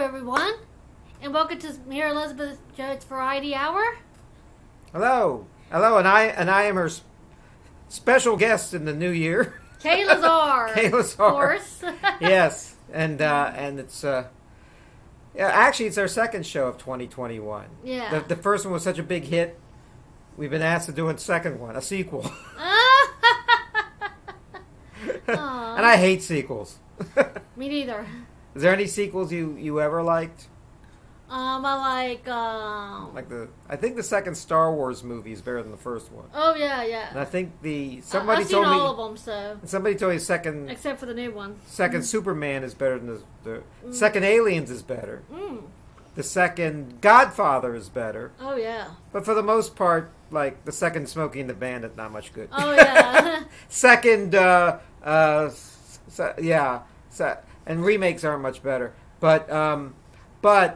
everyone, and welcome to Mayor Elizabeth Jones Variety Hour. Hello, and I am her special guest in the new year, Kaye Lazar. Kaye Lazar, of course. Yes, and it's actually it's our second show of 2021. Yeah, the first one was such a big hit. We've been asked to do a second one, a sequel. And I hate sequels. Me neither. Is there any sequels you ever liked? I I think the second Star Wars movie is better than the first one. Oh yeah. And I think I've somebody seen told me all of them, so somebody told me second except for the new one. Second Superman is better than the second Aliens is better. The second Godfather is better. Oh yeah. But for the most part, like the second Smokey and the Bandit, not much good. Oh yeah. Second, and remakes aren't much better. But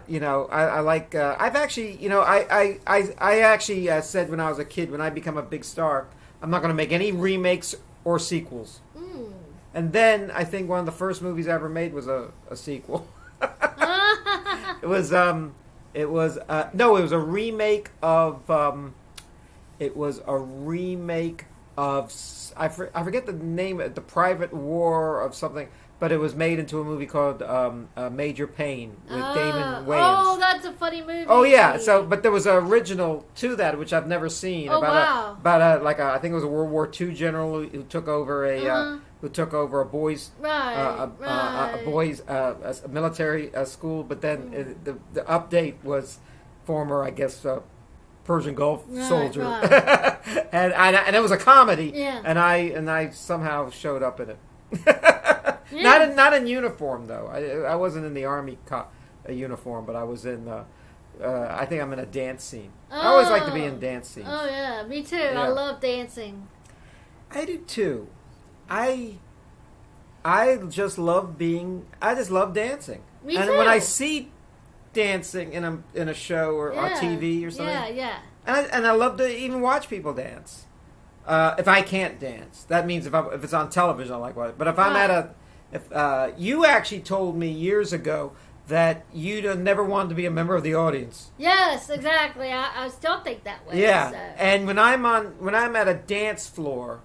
you know, I like. I've actually, you know, I actually said when I was a kid, when I become a big star, I'm not going to make any remakes or sequels. And then I think one of the first movies I ever made was a sequel. It was a remake of I forget the name, The Private War of something, but it was made into a movie called Major Payne with Damon Wayans. Oh, that's a funny movie. Oh yeah, but there was an original to that which I've never seen. Oh, wow. I think it was a World War II general who took over a boys' a military school, but then the update was former, I guess, Persian Gulf soldier, right. and it was a comedy, and I somehow showed up in it. Not in uniform though. I wasn't in the army uniform, but I was in. I think I'm in a dance scene. I always like to be in dance scenes. Oh yeah, me too. Yeah. I love dancing. I do too. I just love dancing. Me and too. when I see dancing in a show or on TV or something, and I love to even watch people dance. If I can't dance, that means if it's on television, I like watching. But if I'm you actually told me years ago that you never wanted to be a member of the audience. Yes, exactly. I still think that way. Yeah, so. and when I'm at a dance floor,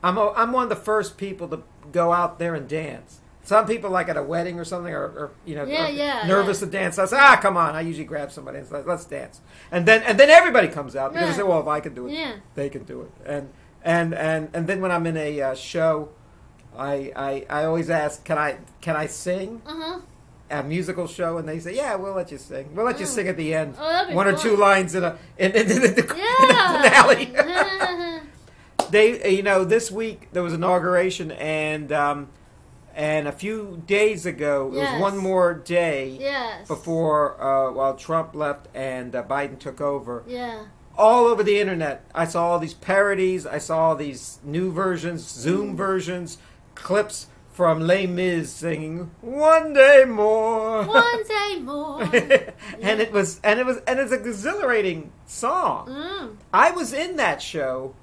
I'm one of the first people to go out there and dance. Some people, like at a wedding or something, or nervous to dance. I say, come on. I usually grab somebody and say, let's dance. And then everybody comes out because they say, well, if I can do it, they can do it. And then when I'm in a show, I always ask, can I sing? A musical show, and they say, yeah, we'll let you sing. We'll let you sing at the end. Oh, that'd be one fun. or two lines in the finale. This week there was inauguration, and a few days ago, it was one more day before while Trump left and Biden took over. Yeah. All over the internet, I saw all these parodies. I saw all these new versions, Zoom versions, clips from Les Mis singing "One Day More." One day more. And it's an exhilarating song. I was in that show.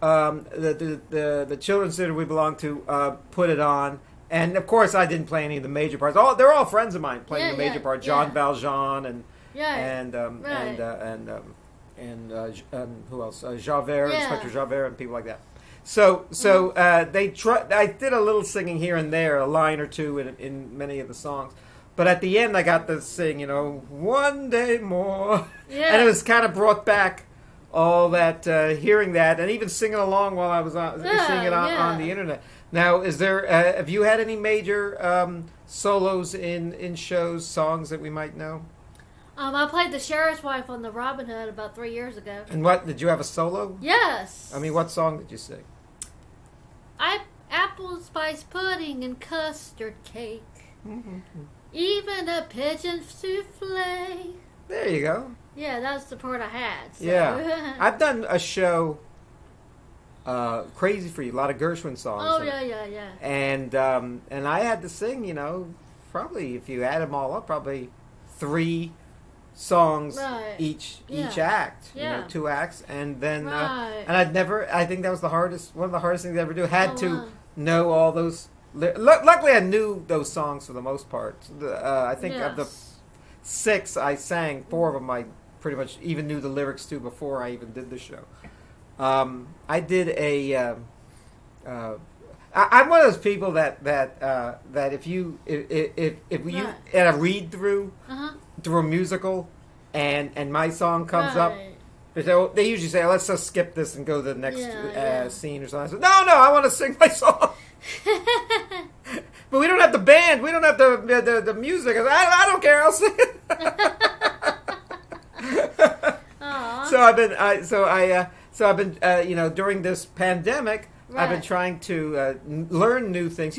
The children's theater we belong to put it on. And of course, I didn't play any of the major parts. They're all friends of mine playing the major part. John Valjean and who else? Javert, Inspector Javert, and people like that. So I did a little singing here and there, a line or two in many of the songs. But at the end, I got to sing, "One Day More," and it was kind of brought back all that hearing that, and even singing along while I was singing it on the internet. Now, is there? Have you had any major solos in shows, songs that we might know? I played the sheriff's wife on the Robin Hood about 3 years ago. And what did you have a solo? Yes. I mean, what song did you sing? Apple spice pudding and custard cake. Even a pigeon souffle. There you go. Yeah, that's the part I had. So. Yeah, I've done a show. Crazy for You, a lot of Gershwin songs. Oh yeah. And I had to sing, probably if you add them all up, probably 3 songs each act. 2 acts, and then and I think that was one of the hardest things I ever do. Had to know all those Luckily, I knew those songs for the most part. I think of the 6 I sang, 4 of them I pretty much even knew the lyrics to before I even did the show. I did a. I'm one of those people that if you at a read through through a musical and my song comes up, they usually say, let's just skip this and go to the next scene or something. I said, no, I want to sing my song. But we don't have the band. We don't have the music. I don't care. I'll sing it. So I've been during this pandemic, I've been trying to learn new things.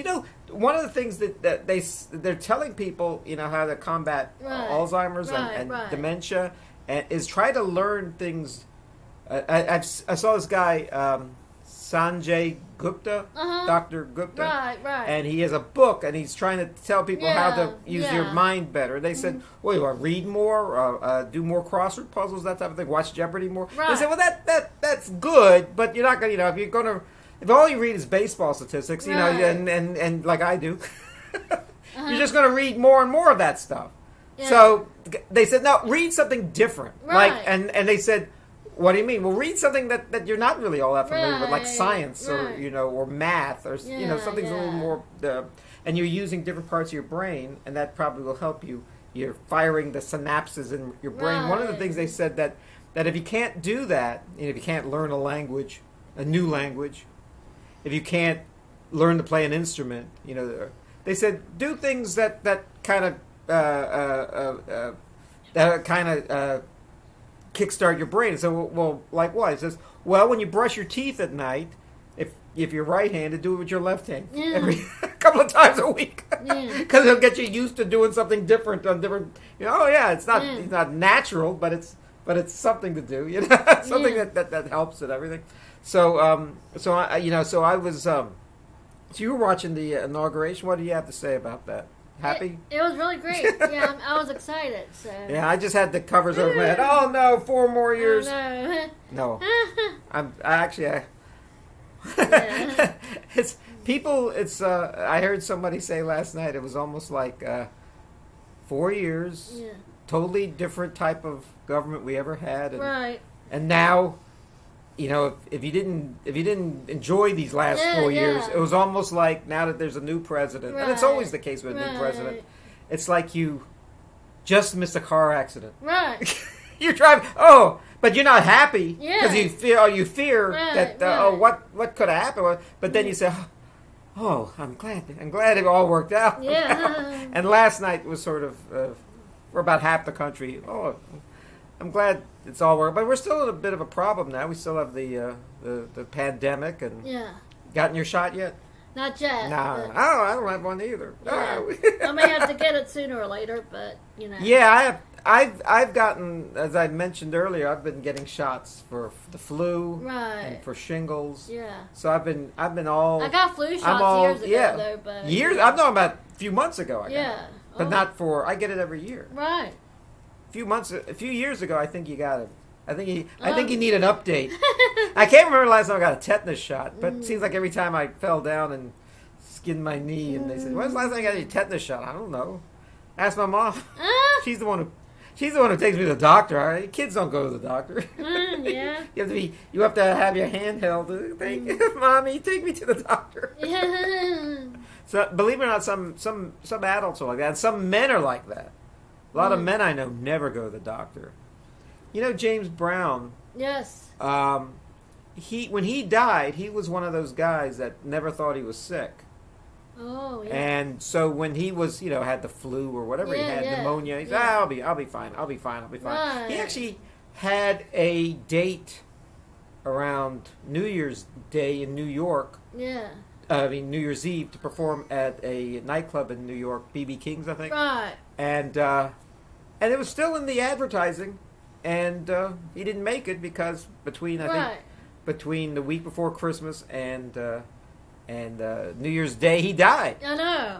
One of the things that they're telling people, how to combat Alzheimer's and dementia, is try to learn things. I saw this guy, Sanjay Gupta, Dr. Gupta, and he has a book, and he's trying to tell people how to use your mind better. They said, well, you want to read more, do more crossword puzzles, that type of thing, watch Jeopardy more. They said, well, that's good, but you're not going to, if you're going to, if all you read is baseball statistics, and like I do, you're just going to read more and more of that stuff. Yeah. So they said, no, read something different. And they said, what do you mean? Well, read something that you're not really all that familiar with, like science or or math or something's a little more. And you're using different parts of your brain, and that probably will help you. You're firing the synapses in your brain. One of the things they said that if you can't do that, if you can't learn a language, a new language, if you can't learn to play an instrument, they said do things that kind of kickstart your brain. So, well, like what? It says, well, when you brush your teeth at night, if you're right-handed, do it with your left hand every couple of times a week, because it'll get you used to doing something different on different. It's not natural, but it's something to do. Something that helps and everything. So I was. So you were watching the inauguration. What do you have to say about that? Happy? It was really great. Yeah, I was excited. So. Yeah, I just had the covers over my head. Oh no, 4 more years. Oh, no. It's people. It's. I heard somebody say last night. It was almost like 4 years. Yeah. Totally different type of government we ever had. And now, if you didn't enjoy these last 4 years, it was almost like now that there's a new president, and it's always the case with a new president. It's like you just missed a car accident. Right. You're driving. But you're not happy because you fear that what could have happened. But then you say, I'm glad it all worked out. Yeah. And last night was sort of for about half the country. I'm glad it's all worked, but we're still in a bit of a problem now. We still have the pandemic, and gotten your shot yet? Not yet. Nah, I don't have one either. Yeah. I may have to get it sooner or later, but Yeah, I've gotten, as I mentioned earlier, I've been getting shots for the flu and for shingles. Yeah. So I've been all. I got flu shots years ago though, but years. I'm talking about a few months ago. I got it. But not for. I get it every year. Right. A few years ago, I think you got it. I think you need an update. I can't remember the last time I got a tetanus shot, but it seems like every time I fell down and skinned my knee, and they said, "When's the last time you got a tetanus shot?" I don't know. Ask my mom. She's the one who takes me to the doctor. All right? Kids don't go to the doctor. Yeah. You have to have your hand held. Mommy, take me to the doctor. So believe it or not, some adults are like that, and some men are like that. A lot of men I know never go to the doctor. James Brown. Yes. When he died, he was one of those guys that never thought he was sick. Oh, yeah. And so when he was, had the flu or whatever he had, pneumonia, he said, I'll be fine. Right. He actually had a date around New Year's Day in New York. Yeah. New Year's Eve to perform at a nightclub in New York, BB King's, I think. Right. And it was still in the advertising, and he didn't make it because between the week before Christmas and New Year's Day, he died. I know.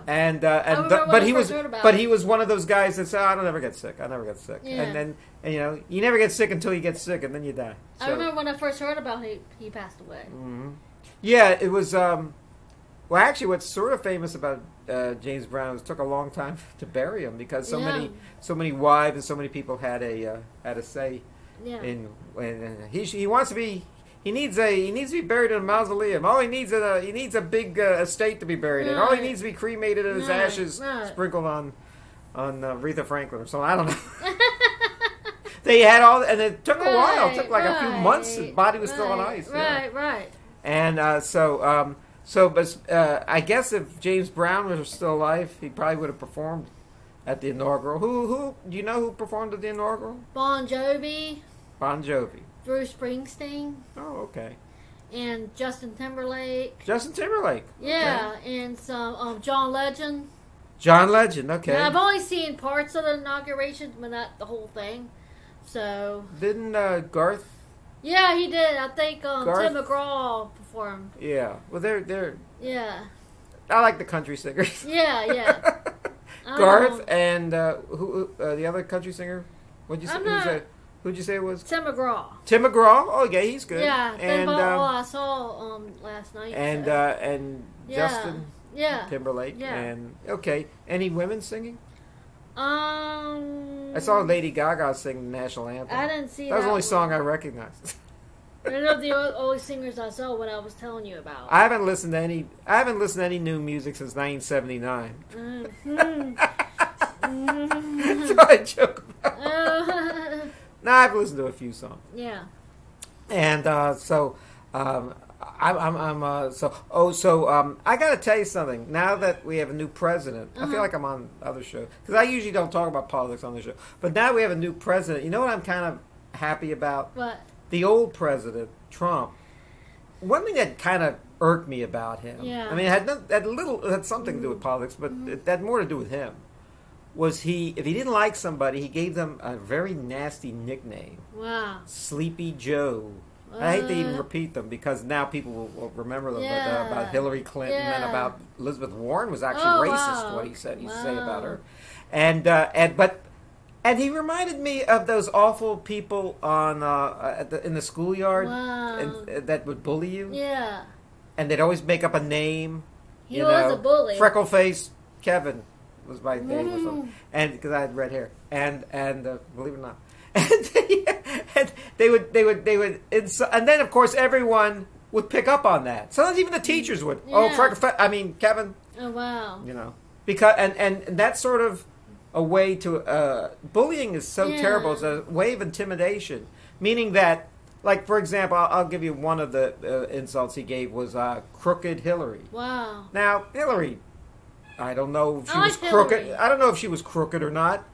But he was one of those guys that said, "I don't ever get sick. I never get sick." Yeah. And then you never get sick until you get sick, and then you die. So, I remember when I first heard about he passed away. Mm-hmm. Yeah, it was. Well, actually, what's sort of famous about James Brown is it took a long time to bury him because so many wives and so many people had a say in when he wants to be. He needs to be buried in a mausoleum. He needs a big estate to be buried in. He needs to be cremated and his ashes sprinkled on Aretha Franklin or something. I don't know. They had all, and it took a while. It took like a few months. His body was still on ice. Right. And but I guess if James Brown was still alive, he probably would have performed at the inaugural. Who do you know who performed at the inaugural? Bon Jovi. Bruce Springsteen. Oh, okay. And Justin Timberlake. Yeah, okay. And some John Legend. Okay. Yeah, I've only seen parts of the inauguration, but not the whole thing. So. Didn't Garth? Yeah, he did. I think Tim McGraw performed. Yeah. Well, they're. Yeah. I like the country singers. Yeah. Garth and who the other country singer? What'd you say? Who'd you say it was? Tim McGraw. Oh, yeah, he's good. Yeah, and I saw last night. And Justin Yeah. Timberlake. Yeah. And okay, any women singing? I saw Lady Gaga sing the national anthem. I didn't see that. That was the only song I recognized. They're the only singers I saw what I was telling you about. I haven't listened to any new music since 1979. That's what I joke about. No, I've listened to a few songs. Yeah. And I got to tell you something. Now that we have a new president, I feel like I'm on other shows because I usually don't talk about politics on the show. But now we have a new president. You know what I'm kind of happy about? What? The old president, Trump. One thing that kind of irked me about him. Yeah. I mean, it had something to do with politics, but it had more to do with him. Was if he didn't like somebody, he gave them a very nasty nickname. Wow. Sleepy Joe. I hate to even repeat them because now people will remember them. Yeah. But, about Hillary Clinton and about Elizabeth Warren was actually racist. What he said, he say about her, and he reminded me of those awful people on in the schoolyard that would bully you. Yeah. And they'd always make up a name. He was a bully. Freckle face Kevin was my name or something, and because I had red hair, and believe it or not, and they would, and then of course everyone would pick up on that. Sometimes even the teachers would. Yeah. Kevin. Oh wow. Because and that's sort of a way to bullying is so terrible. It's a way of intimidation, meaning that, like for example, I'll give you one of the insults he gave was crooked Hillary. Wow. Now Hillary. I don't know if she was crooked. I don't know if she was crooked or not.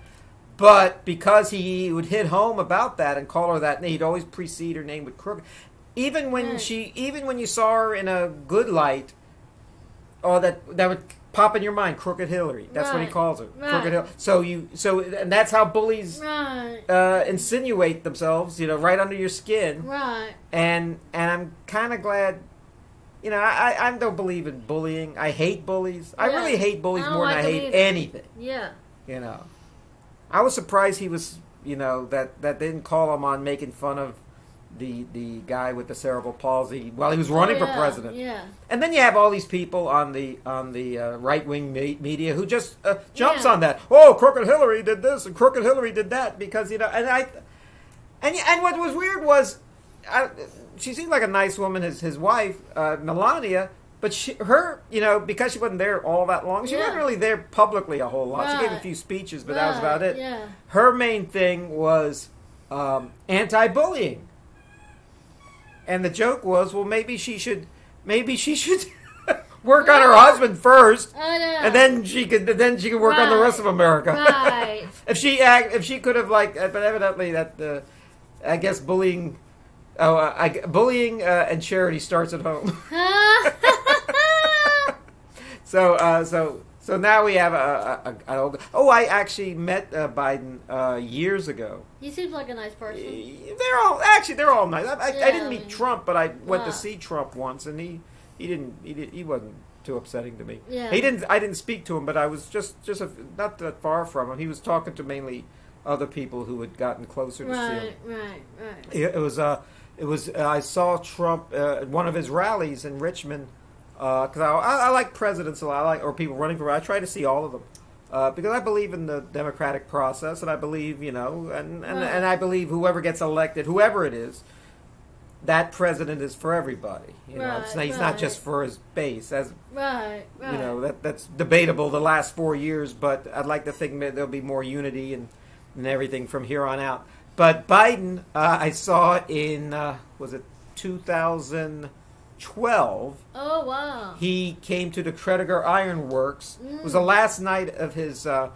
But because he would hit home about that and call her that, he'd always precede her name with crooked. Even when you saw her in a good light, that would pop in your mind, crooked Hillary. That's what he calls her, crooked Hillary. And that's how bullies insinuate themselves, right under your skin. Right. And I'm kind of glad. I don't believe in bullying. I hate bullies. I really hate bullies more than I hate anything. Yeah. I was surprised he was, that they didn't call him on making fun of the guy with the cerebral palsy while he was running for president. Yeah. And then you have all these people on the right wing media who just jumps on that. Oh, crooked Hillary did this and crooked Hillary did that because and what was weird was. She seemed like a nice woman, his wife, Melania, but her, because she wasn't there all that long, she wasn't really there publicly a whole lot. She gave a few speeches, but that was about it. Yeah. Her main thing was anti-bullying. And the joke was, well, maybe she should work on her husband first, and then she could work on the rest of America. Right. If she could have but evidently that I guess bullying. Bullying and charity starts at home. So now we have I actually met Biden years ago. He seems like a nice person. They're all nice. I didn't meet Trump, but I went to see Trump once, and he wasn't too upsetting to me. Yeah. I didn't speak to him, but I was just not that far from him. He was talking to mainly other people who had gotten closer to see him. Right. It was. I saw Trump at one of his rallies in Richmond because I like presidents a lot, or people running for. I try to see all of them because I believe in the democratic process, and I believe and I believe whoever gets elected, whoever it is, that president is for everybody. He's not just for his base. That's debatable the last 4 years, but I'd like to think that there'll be more unity and everything from here on out. But Biden, I saw in was it 2012? Oh wow! He came to the Tredegar Iron Works. It was the last night of his campaign.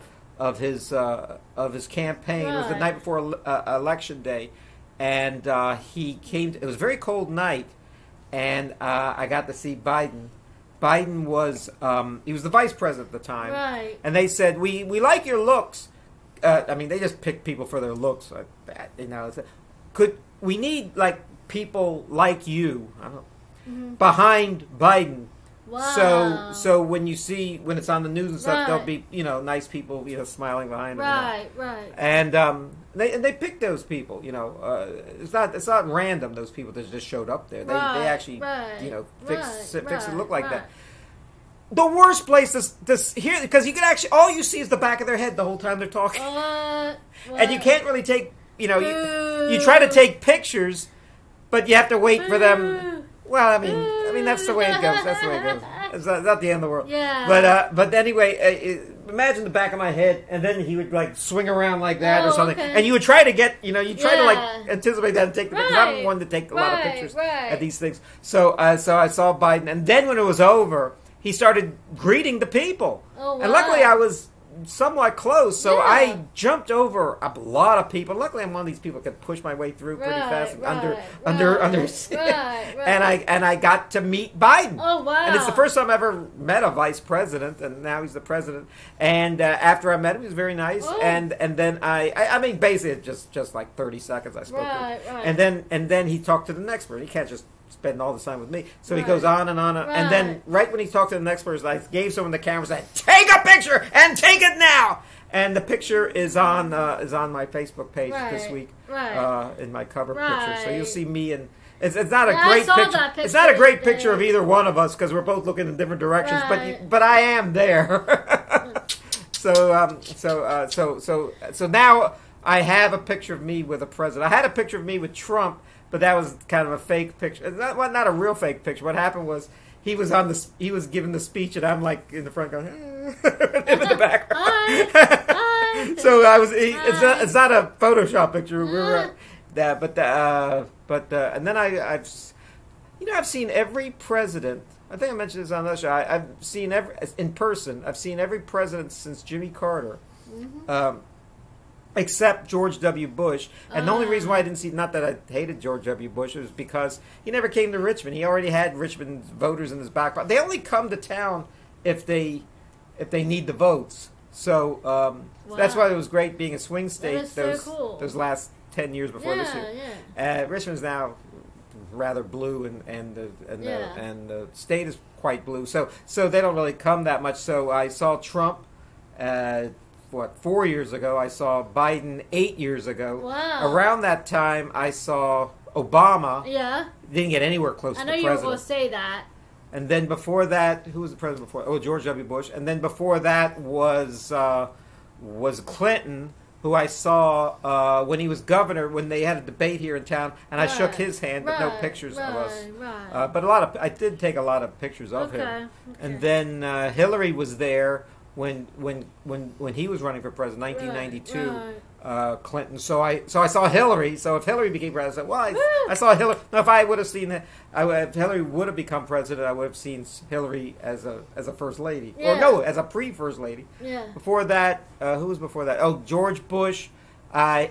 Right. It was the night before election day. And he came. It was a very cold night, and I got to see Biden. Biden was he was the vice president at the time, right? And they said, "We like your looks." They just pick people for their looks. We need like people like you behind Biden. Wow. So when you see when it's on the news and stuff, there'll be nice people smiling behind them. Right. And they picked those people. It's not random. Those people that just showed up there. They actually fix it look like that. The worst place to hear, because you can actually all you see is the back of their head the whole time they're talking, and you can't really take you try to take pictures, but you have to wait for them. Well, I mean that's the way it goes. That's the way it goes. It's not the end of the world. Yeah. But anyway, imagine the back of my head, and then he would like swing around like that or something, and you would try to get to like anticipate that and take the picture. I'm one to take a lot of pictures at these things. So I saw Biden, and then when it was over, he started greeting the people. Oh, wow. And luckily I was somewhat close, so I jumped over a lot of people. Luckily, I'm one of these people that can push my way through pretty fast under and I got to meet Biden. Oh wow! And it's the first time I ever met a vice president, and now he's the president. And after I met him, he was very nice. Oh. And then I mean, basically just like 30 seconds I spoke to him. And then he talked to the next person. He can't just spend all the time with me. So he goes on and on. And then right when he talked to the next person, I gave someone the camera and said, "Take a picture and take it now." And the picture is on my Facebook page this week in my cover picture. So you'll see me and it's not a great picture. It's not a great picture of either one of us because we're both looking in different directions. But I am there. So now I have a picture of me with a president. I had a picture of me with Trump. But that was kind of a fake picture. Not a real fake picture. What happened was he was giving the speech, and I'm like in the front going, him in the background. So I was. It's not a Photoshop picture. And then I've seen every president. I think I mentioned this on the show. I've seen in person. I've seen every president since Jimmy Carter. Mm-hmm. Except George W. Bush. And the only reason why I didn't see, not that I hated George W. Bush, it was because he never came to Richmond. He already had Richmond voters in his back pocket. They only come to town if they need the votes. So that's why it was great being a swing state those last 10 years before this year. Yeah. Richmond's now rather blue, and the state is quite blue. So they don't really come that much. So I saw Trump 4 years ago. I saw Biden 8 years ago. Wow. Around that time, I saw Obama. Yeah. Didn't get anywhere close to the president. I know you were going to say that. And then before that, who was the president before? Oh, George W. Bush. And then before that was Clinton, who I saw when he was governor, when they had a debate here in town, and I shook his hand, but no pictures of us. Right. But I did take a lot of pictures of him. Okay. And then Hillary was there when he was running for president, 1992, Clinton. So I saw Hillary. So if Hillary became president, I saw Hillary. Now, if I would have seen if Hillary would have become president, I would have seen Hillary as a first lady, or no, as a pre-first lady. Yeah. Before that, who was before that? Oh, George Bush.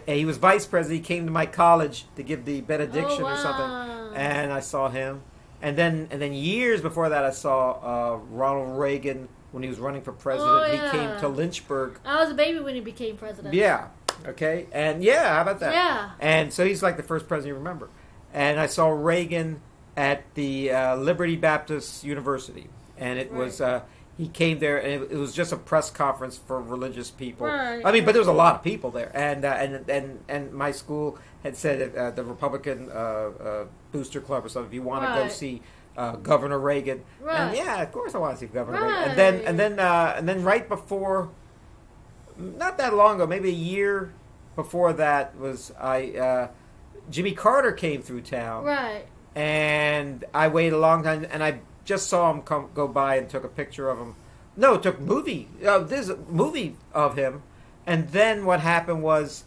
He was vice president. He came to my college to give the benediction or something, and I saw him. And then years before that, I saw Ronald Reagan. When he was running for president, he came to Lynchburg. I was a baby when he became president. Yeah. Okay. And how about that? Yeah. And so he's like the first president you remember. And I saw Reagan at the Liberty Baptist University, and it was he came there, and it was just a press conference for religious people. Right. I mean, but there was a lot of people there, and my school had said the Republican Booster Club or something. If you want to go see Governor Reagan. Right. And yeah, of course I want to see Governor Right. Reagan. And then right before, not that long ago, maybe a year before that, was Jimmy Carter came through town. Right. And I waited a long time, and I just saw him go by and took a picture of him. No, took there's a movie of him. And then what happened was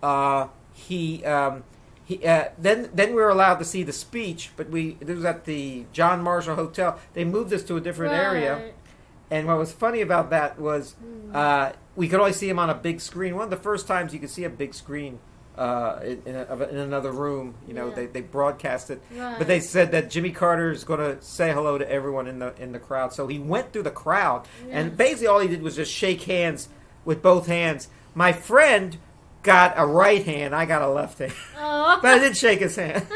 then we were allowed to see the speech, but it was at the John Marshall Hotel. They moved us to a different area. And what was funny about that was we could only see him on a big screen. One of the first times you could see a big screen in another room. They broadcast it. Right. But they said that Jimmy Carter is going to say hello to everyone in the crowd. So he went through the crowd, and basically all he did was just shake hands with both hands. My friend got a right hand. I got a left hand. Oh. But I did shake his hand.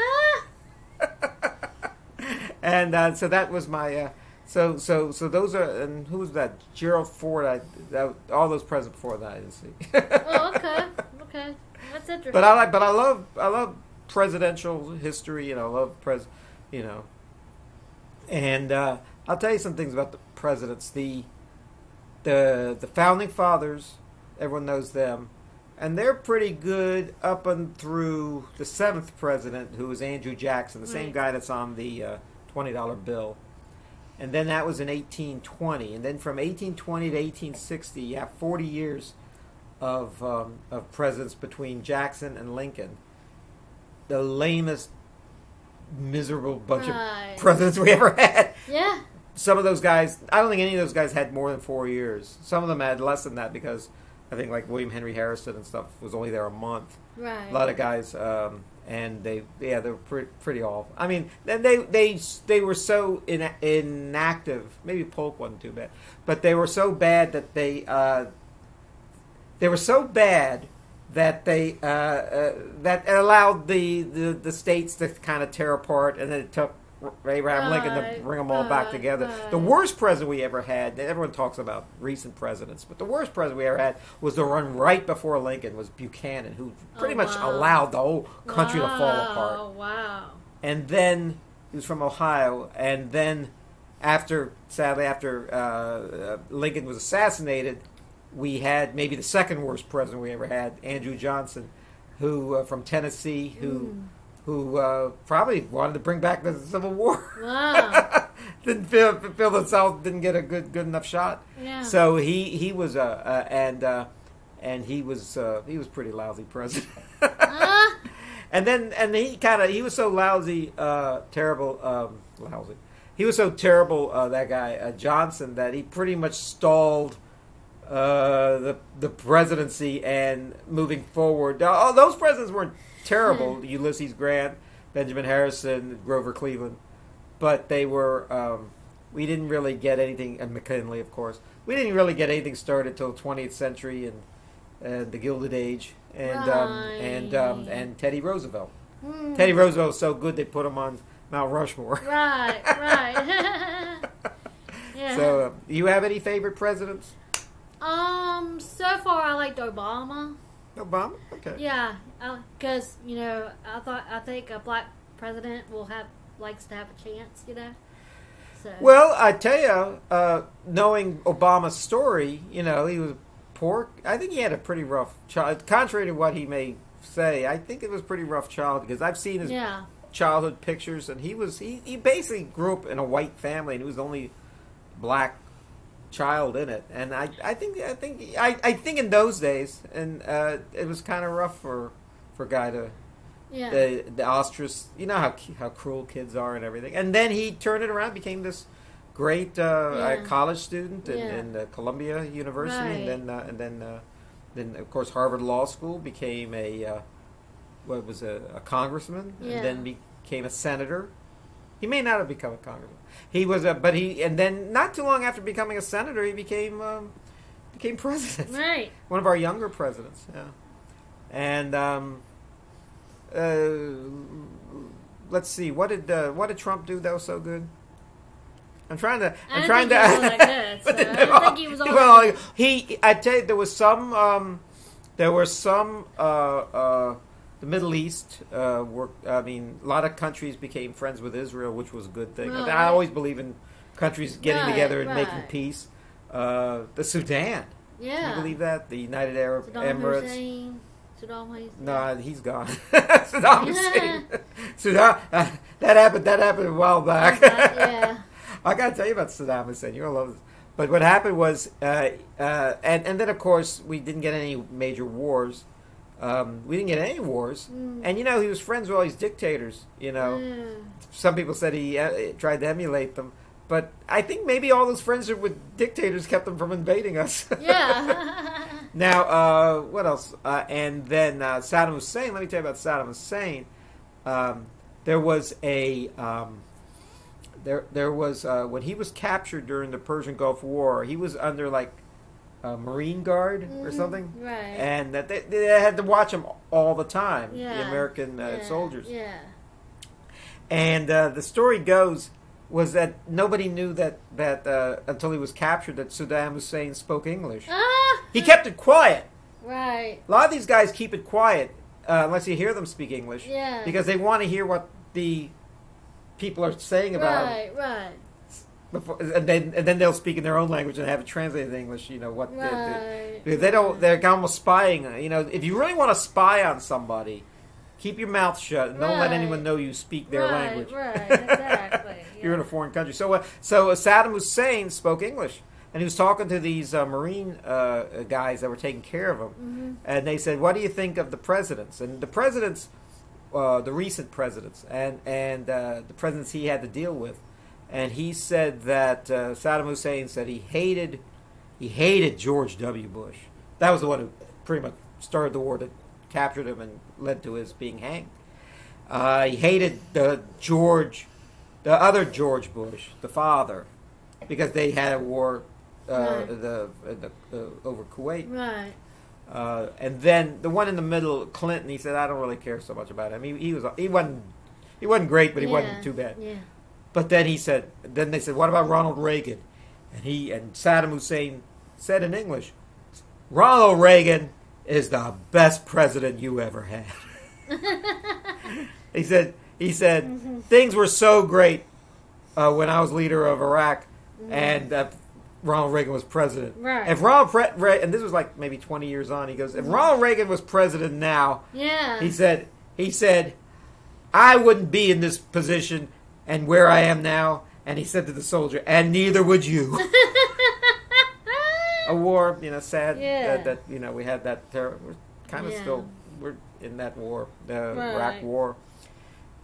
And so that was my... So those are... And who was that? Gerald Ford. All those presidents before that I didn't see. Oh, okay. That's interesting. But I love presidential history, I love and I'll tell you some things about the presidents. The founding fathers, everyone knows them, and they're pretty good up and through the 7th president, who was Andrew Jackson, the same guy that's on the $20 bill. And then that was in 1820, and then from 1820 to 1860, you have 40 years of presidents between Jackson and Lincoln. The lamest, miserable bunch of presidents we ever had. Yeah. Some of those guys, I don't think any of those guys had more than 4 years. Some of them had less than that because I think like William Henry Harrison and stuff was only there a month. Right. A lot of guys, and they were pretty awful. I mean, they were so inactive. Maybe Polk wasn't too bad, but they were so bad that they that allowed the states to kind of tear apart, and then it took Abraham Lincoln to bring them all back together. Right. The worst president we ever had, everyone talks about recent presidents, but the worst president we ever had was the one right before Lincoln, was Buchanan, who pretty much allowed the whole country to fall apart. Oh, wow. And then, he was from Ohio, and then sadly after Lincoln was assassinated, we had maybe the second worst president we ever had, Andrew Johnson, who from Tennessee, who probably wanted to bring back the Civil War. Wow. Didn't feel the South didn't get a good enough shot. Yeah. So he was and he was pretty lousy president. And he was so lousy, terrible, lousy. He was so terrible, that guy Johnson, that he pretty much stalled the presidency and moving forward. Those presidents weren't terrible. Ulysses Grant, Benjamin Harrison, Grover Cleveland, but they were. We didn't really get anything, and McKinley, of course. We didn't really get anything started till the 20th century and the Gilded Age, and Teddy Roosevelt. Teddy Roosevelt was so good they put him on Mount Rushmore. Right. Yeah. So, you have any favorite presidents? So far I liked Obama. Obama? Okay. Yeah, because I think a black president likes to have a chance. So. Well, I tell you, knowing Obama's story, he was poor. I think he had a pretty rough child. Contrary to what he may say, I think it was a pretty rough child because I've seen his childhood pictures, and he basically grew up in a white family, and he was the only black child in it. And I think in those days, and it was kind of rough for a guy to. Yeah. The ostrich, how cruel kids are and everything. And then he turned it around, became this great college student in Columbia University, right. and then of course Harvard Law School, became a congressman, and then became a senator. He may not have become a congressman. He was and then not too long after becoming a senator, he became president. Right. One of our younger presidents. Yeah. And let's see. What did Trump do that was so good? I'm trying to. I don't think he was all that good. I tell you, there were some the Middle East were. I mean, a lot of countries became friends with Israel, which was a good thing. Right. I always believe in countries getting together and making right. peace. The Sudan. Yeah. Can you believe that? The United Arab Emirates. Saddam Hussein. No, he's gone. Saddam Hussein. Sudan. That happened a while back. Yeah. I got to tell you about Saddam Hussein. You're gonna love this. But what happened was, and then of course we didn't get any major wars. We didn't get any wars, and he was friends with all these dictators. Some people said he tried to emulate them, but I think maybe all those friendship with dictators kept them from invading us. Yeah. Now, what else? And then Saddam Hussein. Let me tell you about Saddam Hussein. There was a there was when he was captured during the Persian Gulf War. He was under like a Marine Guard or something, right? And that they had to watch him all the time. Yeah. The American soldiers. Yeah. And the story goes was that nobody knew that until he was captured that Saddam Hussein spoke English. He kept it quiet. Right. A lot of these guys keep it quiet unless you hear them speak English. Yeah. Because they want to hear what the people are saying about him. Right. Before, and then they'll speak in their own language and have it translated in English. What they don't. They're almost spying. If you really want to spy on somebody, keep your mouth shut and don't let anyone know you speak their language. Right. Exactly. You're in a foreign country. So Saddam Hussein spoke English, and he was talking to these Marine guys that were taking care of him, and they said, "What do you think of the presidents?" And the presidents, the recent presidents, and the presidents he had to deal with. And he said that Saddam Hussein said he hated George W. Bush. That was the one who pretty much started the war that captured him and led to his being hanged. He hated the other George Bush, the father, because they had a war over Kuwait. Right. And then the one in the middle, Clinton, he said, I don't really care so much about him. He wasn't great, but he wasn't too bad. Yeah. But then they said, what about Ronald Reagan? And Saddam Hussein said in English, Ronald Reagan is the best president you ever had. He said things were so great when I was leader of Iraq and Ronald Reagan was president. Right. If and this was like maybe 20 years on, he goes, if Ronald Reagan was president now, he said, I wouldn't be in this position and where I am now. And he said to the soldier, and neither would you. A war, sad that we had that terror. We're kind of we're in that war, the Iraq War.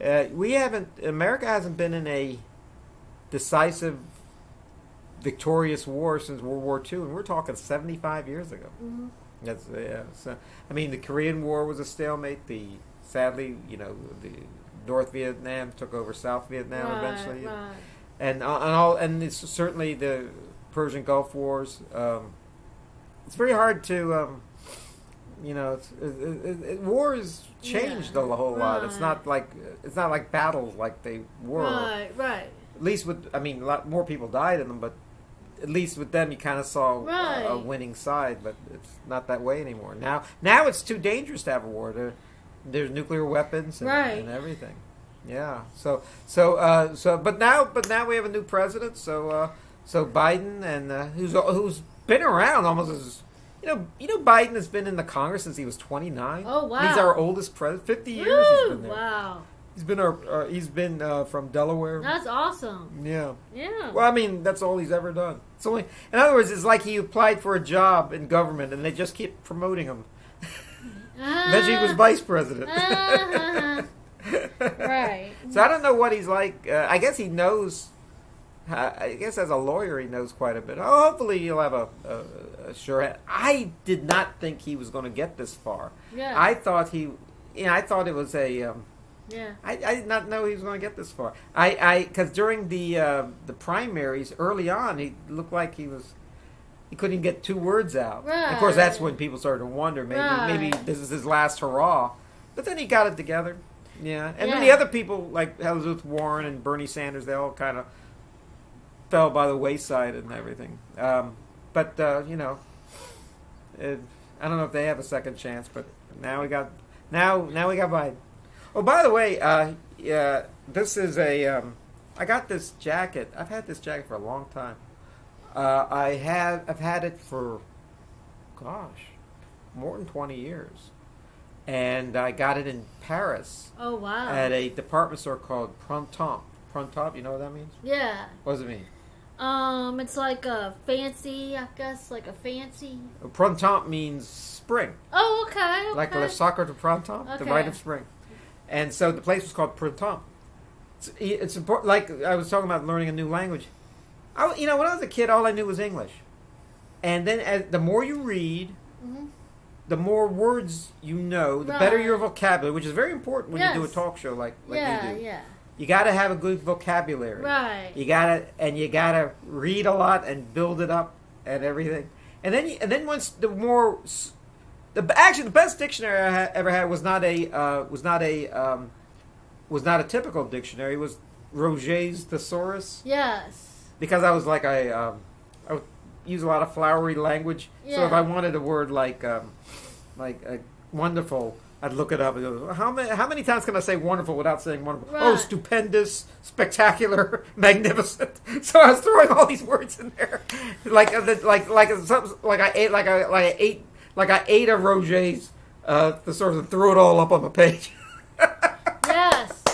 America hasn't been in a decisive, victorious war since World War II, and we're talking 75 years ago. Mm-hmm. That's So, the Korean War was a stalemate. Sadly, the North Vietnam took over South Vietnam eventually, and it's certainly the Persian Gulf Wars. It's very hard to, war has changed a whole lot. It's not like battles like they were. Right. At least a lot more people died in them, but at least with them you kind of saw a winning side. But it's not that way anymore. Now it's too dangerous to have a war. There's nuclear weapons and everything. Yeah. But now we have a new president. So Biden and who's been around almost as Biden has been in the Congress since he was 29. Oh wow! He's our oldest president. 50 years he's been there. Wow. He's been from Delaware. That's awesome. Yeah. Yeah. Well, that's all he's ever done. It's only, in other words, it's like he applied for a job in government and they just keep promoting him. Eventually he was vice president. Right. So I don't know what he's like. I guess he knows. I guess as a lawyer he knows quite a bit. Hopefully he'll have a sure. I did not think he was going to get this far. Yeah. I thought I thought it was a. Yeah. I did not know he was going to get this far. Because during the primaries early on, he looked like he couldn't even get 2 words out. Right. And of course, that's when people started to wonder maybe this is his last hurrah. But then he got it together. Yeah. And then the other people like Elizabeth Warren and Bernie Sanders, they all kind of fell by the wayside and everything. I don't know if they have a second chance. But now Now we got mine. Oh, by the way, yeah, this is a. I got this jacket. I've had this jacket for a long time. I've had it for, gosh, more than 20 years, and I got it in Paris. Oh wow! At a department store called Printemps. Printemps, you know what that means? Yeah. What does it mean? It's like a fancy, I guess, like a fancy. Printemps means spring. Oh, okay. Like le sacre de printemps, the rite of spring. And so the place was called Printemps. It's important. Like I was talking about learning a new language. When I was a kid, all I knew was English. And then the more you read, the more words you know, the better your vocabulary, which is very important when you do a talk show like you do. Yeah. You got to have a good vocabulary. Right. You gotta read a lot and build it up and everything. And then once the best dictionary I ever had was not a typical dictionary. It was Roget's Thesaurus. Yes. Because I was like I would use a lot of flowery language. Yeah. So if I wanted a word like wonderful, I'd look it up and go, how many times can I say wonderful without saying wonderful? Right. Oh, stupendous, spectacular, magnificent. So I was throwing all these words in there, like I ate a Roget's Thesaurus and threw it all up on the page. Yes.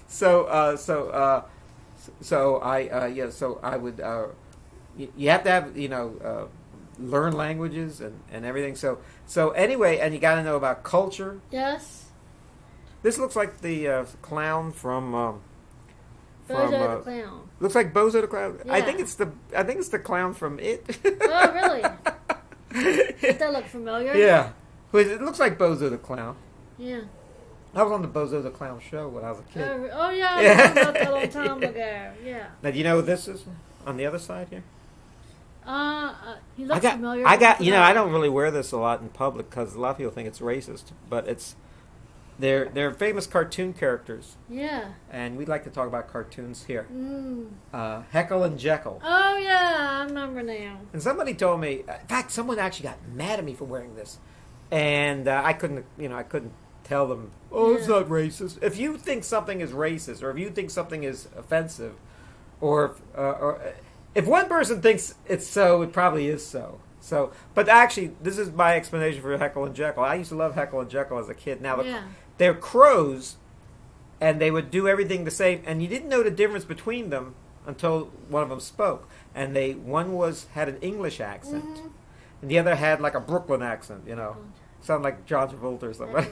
So I would. You have to have learn languages and everything. So anyway, and you got to know about culture. Yes. This looks like the clown from Bozo the Clown. Looks like Bozo the Clown. Yeah. I think it's the clown from It. Oh, really? Does that look familiar? Yeah. It looks like Bozo the Clown. Yeah. I was on the Bozo the Clown show when I was a kid. Oh yeah, I remember that a long time ago. Yeah. Now, do you know what this is on the other side here? He looks familiar. I don't really wear this a lot in public because a lot of people think it's racist, but they're famous cartoon characters. Yeah. And we'd like to talk about cartoons here. Heckle and Jeckle. Oh yeah, I remember now. And somebody told me, in fact, someone actually got mad at me for wearing this, and I couldn't tell them, it's not racist. If you think something is racist, or if you think something is offensive, or if one person thinks it's so, it probably is so. So, but actually, this is my explanation for Heckle and Jeckle. I used to love Heckle and Jeckle as a kid. Now, they're crows, and they would do everything the same, and you didn't know the difference between them until one of them spoke. And one had an English accent, and the other had like a Brooklyn accent, sounded like John Travolta or somebody.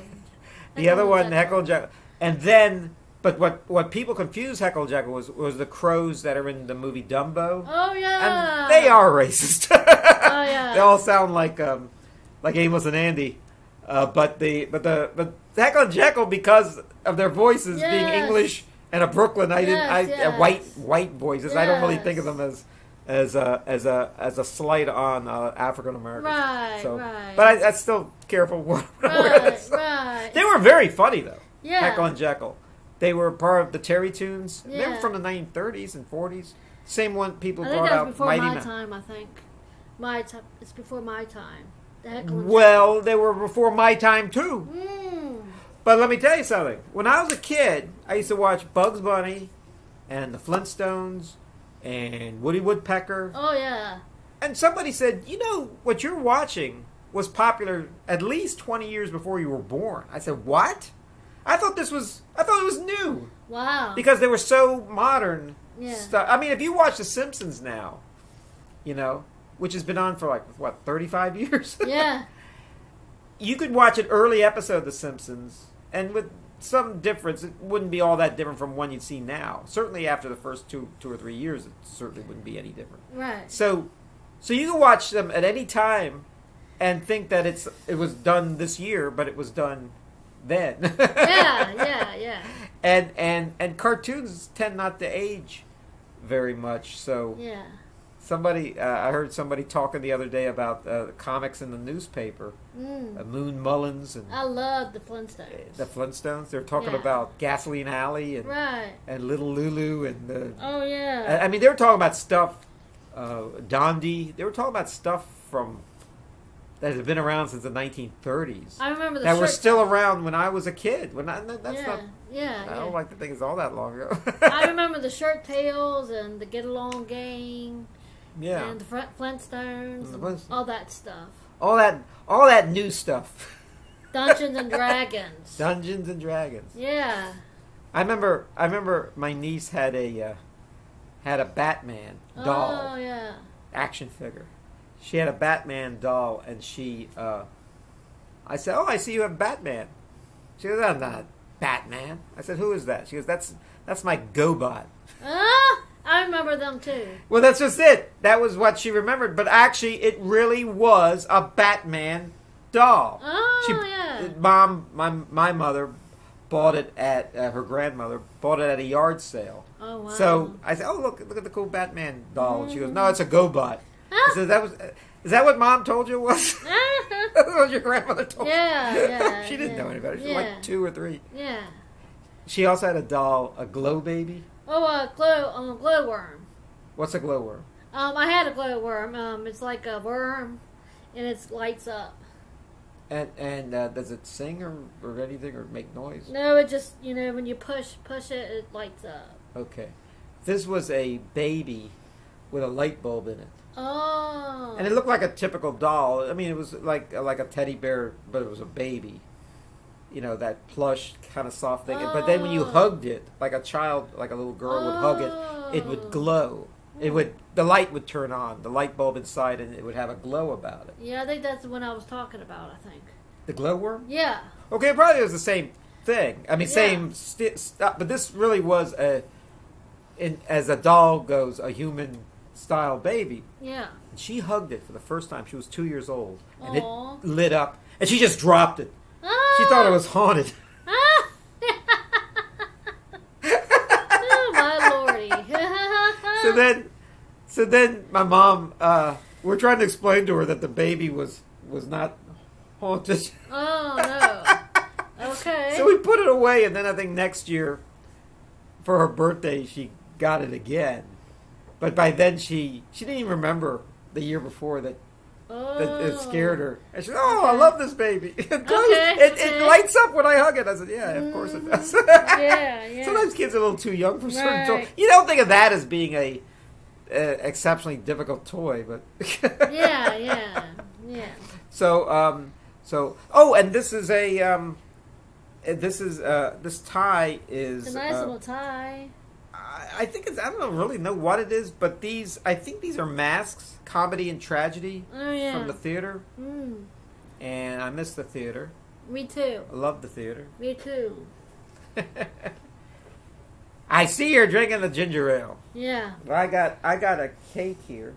The other one, Heckle and Jeckle. And then, but what people confuse Heckle and Jeckle was the crows that are in the movie Dumbo. Oh yeah, and they are racist. Oh yeah, they all sound like Amos and Andy, but Heckle and Jeckle, because of their voices being English and a Brooklyn, white voices. Yes. I don't really think of them as a slight on African Americans. Right, right. But I'm still careful when I wear this. Right. They were very funny though. Yeah. Heckle and Jeckle. They were part of the Cherry Tunes. Yeah. They were from the 1930s and 40s. Same one people brought out. I think before Mighty my Man. time. I think it's before my time. The Heckle and Jeckle. They were before my time too. Mm. But let me tell you something. When I was a kid, I used to watch Bugs Bunny and the Flintstones and Woody Woodpecker. Oh yeah. And somebody said, what you're watching was popular at least 20 years before you were born. I said, what? I thought it was new. Wow. Because they were so modern. Yeah. Stuff. I mean, if you watch The Simpsons now, which has been on for 35 years? Yeah. You could watch an early episode of The Simpsons, and with some difference, it wouldn't be all that different from one you'd see now. Certainly after the first two or 3 years, it certainly wouldn't be any different. Right. So you can watch them at any time and think that it was done this year, but it was done then. Yeah. And cartoons tend not to age very much. So yeah. I heard somebody talking the other day about comics in the newspaper. Moon Mullins and I love the Flintstones. The Flintstones. They're talking about Gasoline Alley and Little Lulu and oh yeah. I mean, they were talking about stuff. Dondi. They were talking about stuff from that had been around since the 1930s. I remember that were still around when I was a kid. I don't like to think it's all that long ago. I remember the Shirt Tails and the Get Along Gang. Yeah. And the Flintstones. And all that stuff. All that new stuff. Dungeons and Dragons. Dungeons and Dragons. Yeah. I remember my niece had a Batman doll. Oh yeah. Action figure. She had a Batman doll, and I said, "Oh, I see you have Batman." She goes, "I'm not Batman." I said, "Who is that?" She goes, "That's my GoBot." I remember them too. Well, that's just it. That was what she remembered. But actually, it really was a Batman doll. Oh, yeah. Mom, my mother bought it at her grandmother bought it at a yard sale. Oh wow! So I said, "Oh, look at the cool Batman doll." And she goes, "No, it's a GoBot." I said, "Is that what Mom told you it was?" That's what your grandmother told you. Yeah. She didn't know any better. She was like 2 or 3. Yeah. She also had a doll, a glow baby. Oh, a glowworm. What's a glowworm? I had a glowworm. It's like a worm, and it lights up. And does it sing or anything or make noise? No, it just when you push it, it lights up. Okay, this was a baby with a light bulb in it. Oh. And it looked like a typical doll. I mean, it was like a teddy bear, but it was a baby. That plush kind of soft thing. Oh. But then when you hugged it, like a child, like a little girl would hug it, it would glow. The light would turn on, the light bulb inside, and it would have a glow about it. Yeah, I think that's the one I was talking about, I think. The glowworm? Yeah. Okay, it probably was the same thing. I mean, same stuff, but this really was as a doll goes, a human-style baby. Yeah. And she hugged it for the first time. She was 2 years old, and it lit up, and she just dropped it. She thought it was haunted. Oh, my lordy. So then my mom, we're trying to explain to her that the baby was not haunted. Oh, no. Okay. So we put it away, and then I think next year, for her birthday, she got it again. But by then, she didn't even remember the year before that it scared her. And she said, I love this baby. It lights up when I hug it. I said, yeah, of course it does. Yeah. Sometimes kids are a little too young for certain toys. You don't think of that as being a exceptionally difficult toy, but... Yeah. So, and this is this tie is... It's a nice little tie. I think I don't really know what it is, but I think these are masks, comedy and tragedy from the theater. Mm. And I miss the theater. Me too. I love the theater. Me too. I see you're drinking the ginger ale. Yeah. I got a cake here.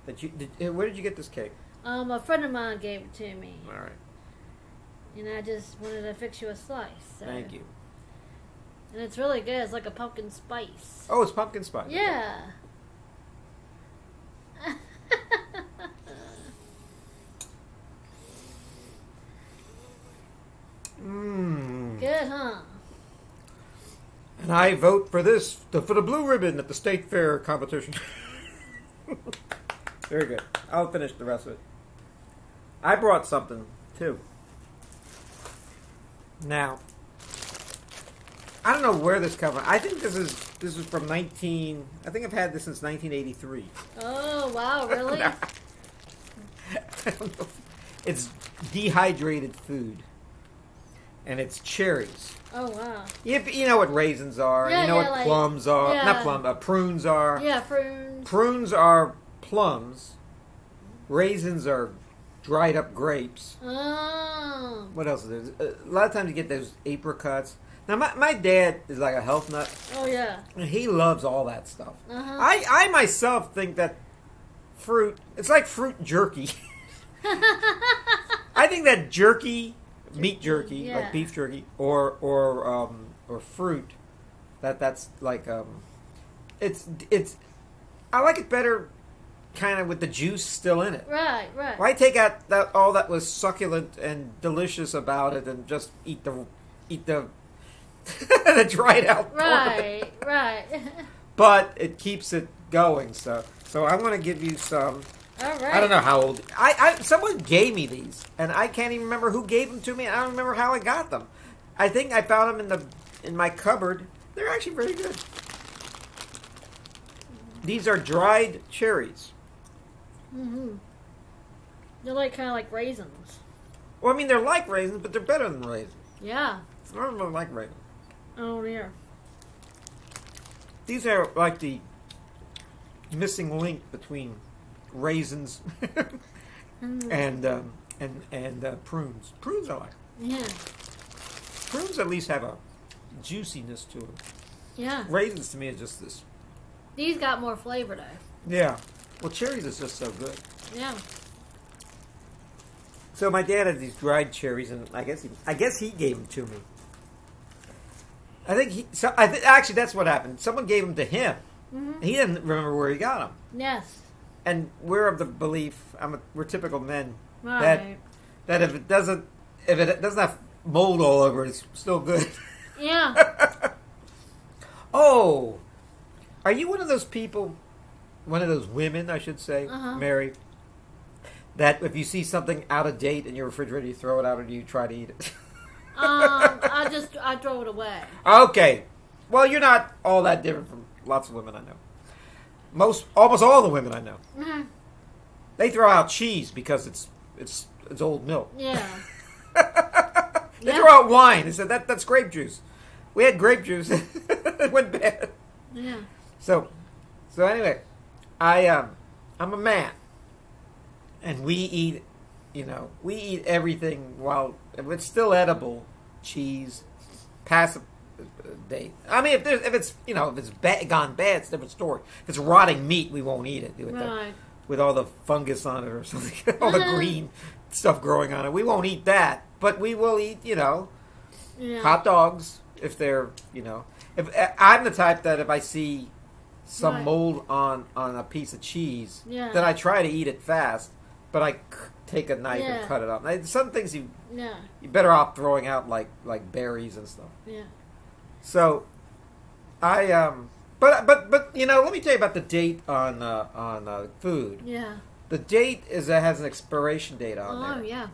Where did you get this cake? A friend of mine gave it to me. All right. And I just wanted to fix you a slice. So. Thank you. And it's really good. It's like a pumpkin spice. Oh, it's pumpkin spice. Yeah. Mmm. Good, huh? And I vote for for the blue ribbon at the state fair competition. Very good. I'll finish the rest of it. I brought something, too. Now, I don't know where this comes from. I think this is from I think I've had this since 1983. Oh, wow, really? I don't know. It's dehydrated food. And it's cherries. Oh, wow. You know what raisins are. Yeah, you know what plums are. Yeah. Not plums, prunes are. Yeah, prunes. Prunes are plums. Raisins are dried up grapes. Oh. What else is there? A lot of times you get those apricots. Now, my dad is like a health nut. Oh, yeah. And he loves all that stuff. Uh-huh. I myself think that fruit, it's like fruit jerky. I think that jerky, meat jerky, like beef jerky, or fruit, that's like it's I like it better kind of with the juice still in it. Right. Why take out all that was succulent and delicious about it and just eat the the dried out part. Right. But it keeps it going. So I'm going to give you some All right. I don't know how old. Someone gave me these, and I can't even remember who gave them to me. I don't remember how I got them. I think I found them in my cupboard. They're actually very good. These are dried cherries. Mm-hmm. They're like kind of like raisins. Well, I mean, they're like raisins, but they're better than raisins. Yeah. I don't really like raisins. Oh, yeah. These are like the missing link between raisins and prunes. Prunes I like. Yeah. Prunes at least have a juiciness to them. Yeah. Raisins to me is just this. These got more flavor though. Yeah. Well, cherries is just so good. Yeah. So my dad had these dried cherries, and I guess he gave them to me. I think actually that's what happened. Someone gave them to him. Mm-hmm. He didn't remember where he got them. Yes. And we're of the belief, we're typical men, Right. that if it doesn't have mold all over it, it's still good. Yeah. Oh, are you one of those people, one of those women, I should say, Mary, that if you see something out of date in your refrigerator, you throw it out or do you try to eat it? I throw it away. Okay. Well, you're not all that different from lots of women I know. Almost all the women I know. Mm-hmm. They throw out cheese because it's old milk. Yeah. They throw out wine. They said that's grape juice. We had grape juice. It went bad. Yeah. So anyway, I'm a man, and we eat everything while if it's still edible, cheese, past date. I mean, if it's gone bad, it's a different story. If it's rotting meat, we won't eat it. With all the fungus on it or something, all the green stuff growing on it, we won't eat that. But we will eat, hot dogs if they're, If I'm the type that if I see some mold on a piece of cheese, then I try to eat it fast, but I take a knife and cut it off. Some things you're better off throwing out like berries and stuff. Yeah. So I but let me tell you about the date on food. Yeah. The date has an expiration date on there. Oh yeah.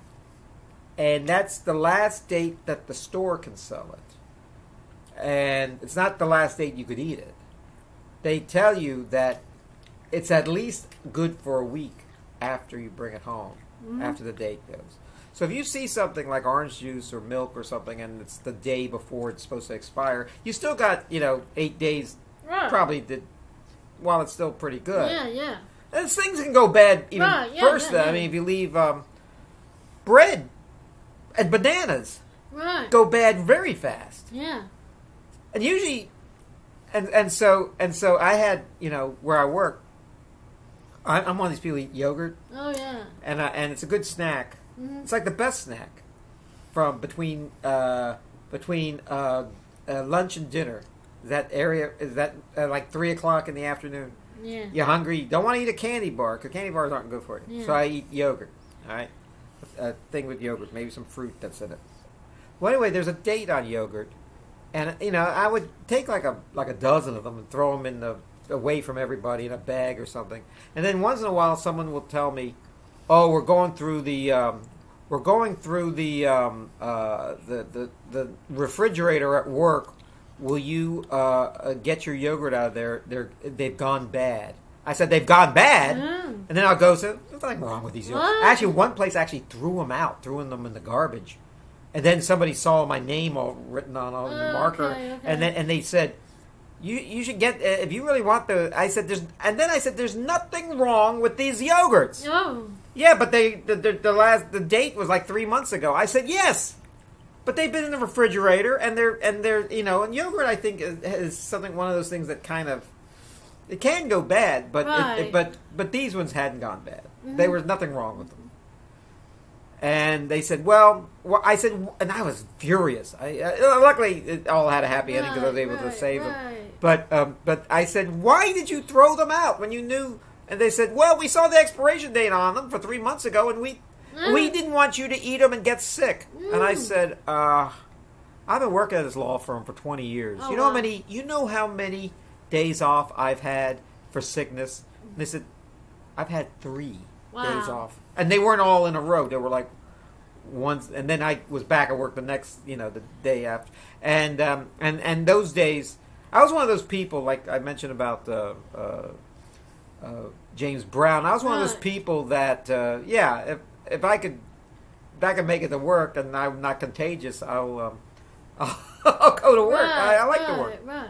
And that's the last date that the store can sell it. And it's not the last date you could eat it. They tell you that it's at least good for a week after you bring it home, after the date goes. So if you see something like orange juice or milk or something and it's the day before it's supposed to expire, you still got, 8 days probably while it's still pretty good. Yeah, yeah. And things can go bad even first. I mean, if you leave bread and bananas go bad very fast. Yeah. And usually, and so I had, where I work, I'm one of these people who eat yogurt. Oh yeah. And it's a good snack. Mm-hmm. It's like the best snack from between lunch and dinner. That area is that like 3:00 in the afternoon. Yeah. You're hungry. You don't want to eat a candy bar because candy bars aren't good for you. Yeah. So I eat yogurt. All right, a thing with yogurt, maybe some fruit that's in it. Well, anyway, there's a date on yogurt, and I would take like a dozen of them and throw them away from everybody in a bag or something. And then once in a while, someone will tell me, "Oh, we're going through the refrigerator at work. Will you get your yogurt out of there? They've gone bad." I said, "They've gone bad?" And then I'll go, "So there's nothing wrong with these yogurts." Actually, one place actually threw them in the garbage. And then somebody saw my name all written on the marker. Okay. And they said, you should get, if you really want I said, there's nothing wrong with these yogurts. Oh. Yeah, but the date was like 3 months ago. I said, yes. But they've been in the refrigerator, and they're and yogurt I think is one of those things that kind of it can go bad, but but these ones hadn't gone bad. Mm-hmm. There was nothing wrong with them. And they said, well, I said, and I was furious. Luckily it all had a happy ending because I was able to save them. But I said, why did you throw them out when you knew? And they said, well, we saw the expiration date on them for 3 months ago, and we didn't want you to eat them and get sick. And I said, I've been working at this law firm for 20 years. Oh, you know how many days off I've had for sickness? And they said, I've had 3. days off, and they weren't all in a row. They were like once, and then I was back at work the next, the day after, and those days, I was one of those people, like I mentioned about James Brown. I was one of those people that, if I could make it to work and I'm not contagious, I'll go to work. I like to work. Right.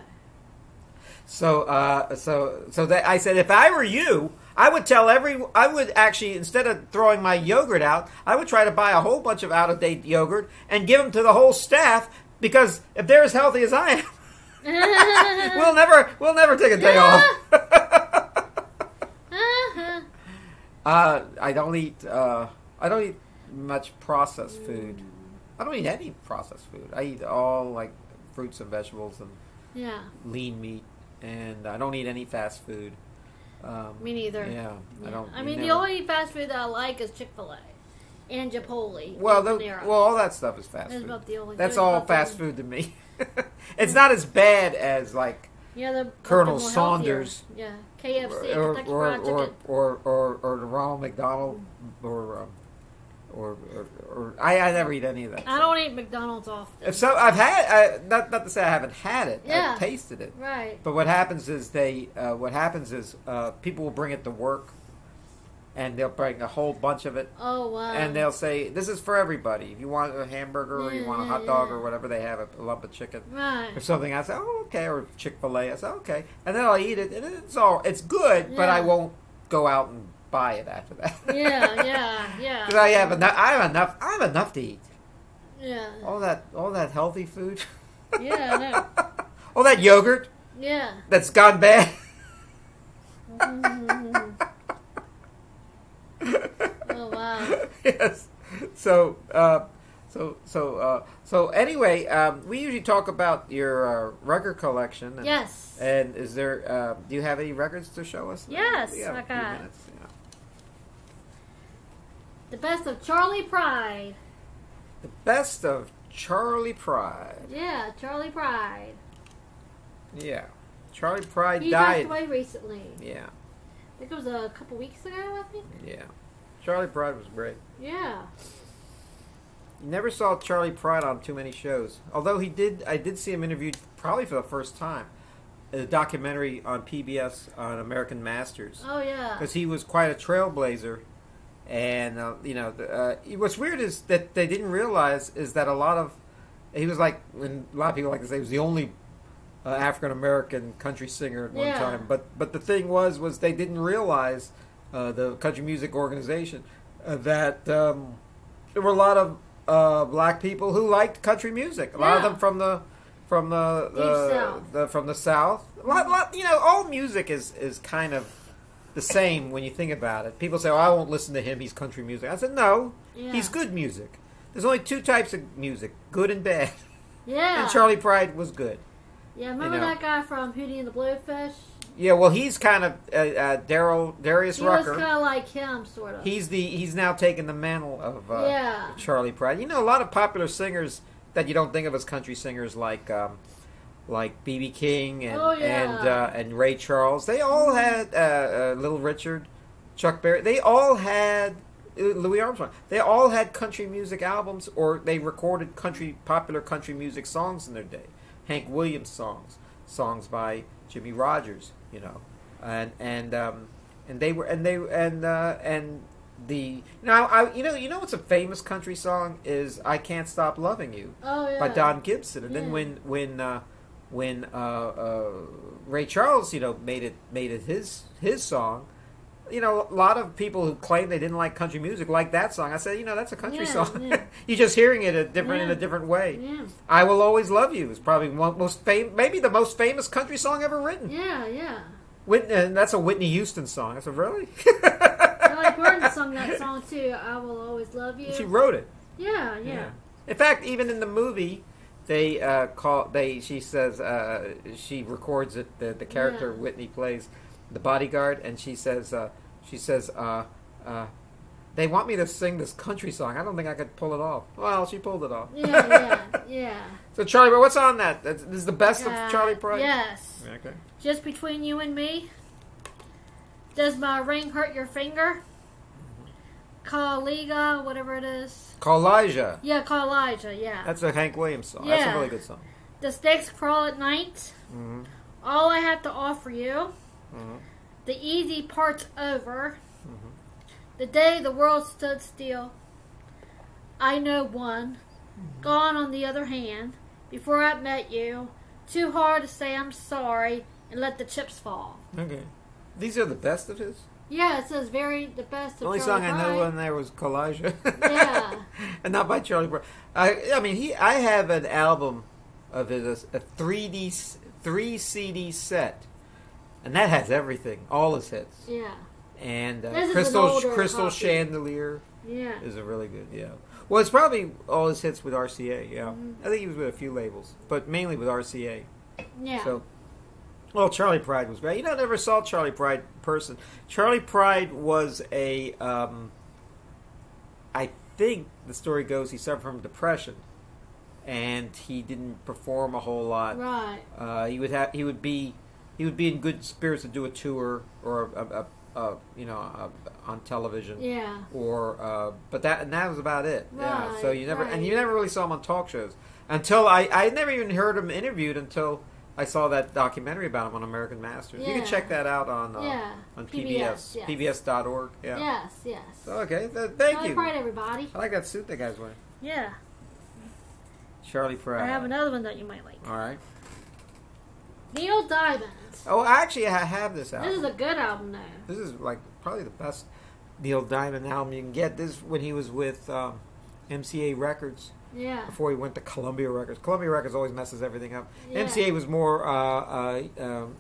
So that I said, if I were you, I would actually, instead of throwing my yogurt out, I would try to buy a whole bunch of out-of-date yogurt and give them to the whole staff, because if they're as healthy as I am, we'll never take a day off. I don't eat much processed food. I don't eat any processed food. I eat all like fruits and vegetables and lean meat, and I don't eat any fast food. Me neither. Yeah, I don't. I mean, the only fast food that I like is Chick-fil-A and Chipotle. Well, all that stuff is fast food. That's all fast food to me. It's not as bad as like Colonel Saunders, KFC, Kentucky Fried Chicken, or the Ronald McDonald, or I never eat any of that. I don't eat McDonald's often. So I've had, not to say I haven't had it. I've tasted it. Right. But what happens is people will bring it to work, and they'll bring a whole bunch of it. Oh wow! And they'll say, "This is for everybody. If you want a hamburger or you want a hot dog or whatever they have, a lump of chicken or something." I say, "Oh, okay." Or Chick-fil-A. I say, "Okay," and then I'll eat it, and it's good, but I won't go out and buy it after that. Yeah. Because I have enough to eat. Yeah. All that healthy food. Yeah, I know. All that yogurt. Yeah. That's gone bad. Oh wow. Yes. So anyway, we usually talk about your record collection. And, yes. And is there? Do you have any records to show us? Yes, I got. The Best of Charlie Pride. The Best of Charlie Pride. Yeah, Charlie Pride. Yeah, Charlie Pride died. He passed away recently. Yeah. I think it was a couple weeks ago, I think. Yeah. Charlie Pride was great. Yeah. You never saw Charlie Pride on too many shows. Although I did see him interviewed probably for the first time. A documentary on PBS on American Masters. Oh, yeah. Because he was quite a trailblazer. And, what's weird is that they didn't realize is that he was like, when a lot of people like to say, he was the only African-American country singer at one time. But the thing was they didn't realize, the country music organization, that there were a lot of black people who liked country music. A lot of them from the South. A lot, all music is kind of the same when you think about it. People say, "Oh, I won't listen to him. He's country music." I said, "No, he's good music. There's only two types of music: good and bad." Yeah. And Charlie Pride was good. Yeah, remember that guy from Hootie and the Blowfish? Yeah, well, he's kind of Darius Rucker. He was kind of like him, sort of. He's now taken the mantle of Charlie Pride. A lot of popular singers that you don't think of as country singers, like B.B. King and Ray Charles. They all had Little Richard, Chuck Berry. They all had Louis Armstrong. They all had country music albums, or they recorded popular country music songs in their day. Hank Williams songs by Jimmy Rogers, and what's a famous country song is "I Can't Stop Loving You" by Don Gibson, and then when Ray Charles made it his song, a lot of people who claim they didn't like country music like that song. I said, that's a country song. Yeah. You're just hearing it in a different way. Yeah. "I Will Always Love You" is probably maybe the most famous country song ever written. Yeah, yeah. And that's a Whitney Houston song. I said, really? Dolly Parton sung that song too. "I Will Always Love You." She wrote it. Yeah. In fact, even in the movie, she records it. The character Whitney plays, the bodyguard, and she says, "They want me to sing this country song. I don't think I could pull it off." Well, she pulled it off. Yeah. So Charlie, what's on that? This is the best of Charlie Pride? Yes. Okay. "Just Between You and Me." "Does My Ring Hurt Your Finger?" Kaliga, whatever it is. Kalijah. Yeah, Kalijah, yeah. That's a Hank Williams song. Yeah. That's a really good song. The snakes crawl at night. Mm-hmm. All I have to offer you. Mm-hmm. The easy part's over. Mm-hmm. The day the world stood still. I know one. Mm-hmm. Gone on the other hand. Before I met you. Too hard to say I'm sorry and let the chips fall. Okay. These are the best of his? Yeah, it says the best of The only Charlie song I Pride. know on there was Kalijah. Yeah. And not by Charlie Brown. I mean, I have an album of his, a 3 CD set. And that has everything. All his hits. Yeah. And This is an Crystal older copy. Chandelier Yeah. is a really good, yeah. Well, it's probably all his hits with RCA, yeah. Mm-hmm. I think he was with a few labels, but mainly with RCA. Yeah. So, well, Charlie Pride was great. You know, I never saw Charlie Pride in person. Charlie Pride was a, I think the story goes he suffered from depression, and he didn't perform a whole lot. Right. He would be in good spirits to do a tour or on television. Yeah. Or but that was about it. Right, yeah. So you never right. and you never really saw him on talk shows until I never even heard him interviewed until I saw that documentary about him on American Masters. You Yeah. can check that out on PBS, yes. pbs.org. Yeah. Yes. Okay. Thank Charlie you. Pride, everybody. I like that suit that guy's wearing. Yeah. Charlie Pride. I have another one that you might like. All right. Neil Diamond. Oh, actually, I have this album. This is a good album, though. This is like probably the best Neil Diamond album you can get. This is when he was with MCA Records. Yeah. Before he went to Columbia Records. Columbia Records always messes everything up. Yeah. MCA was more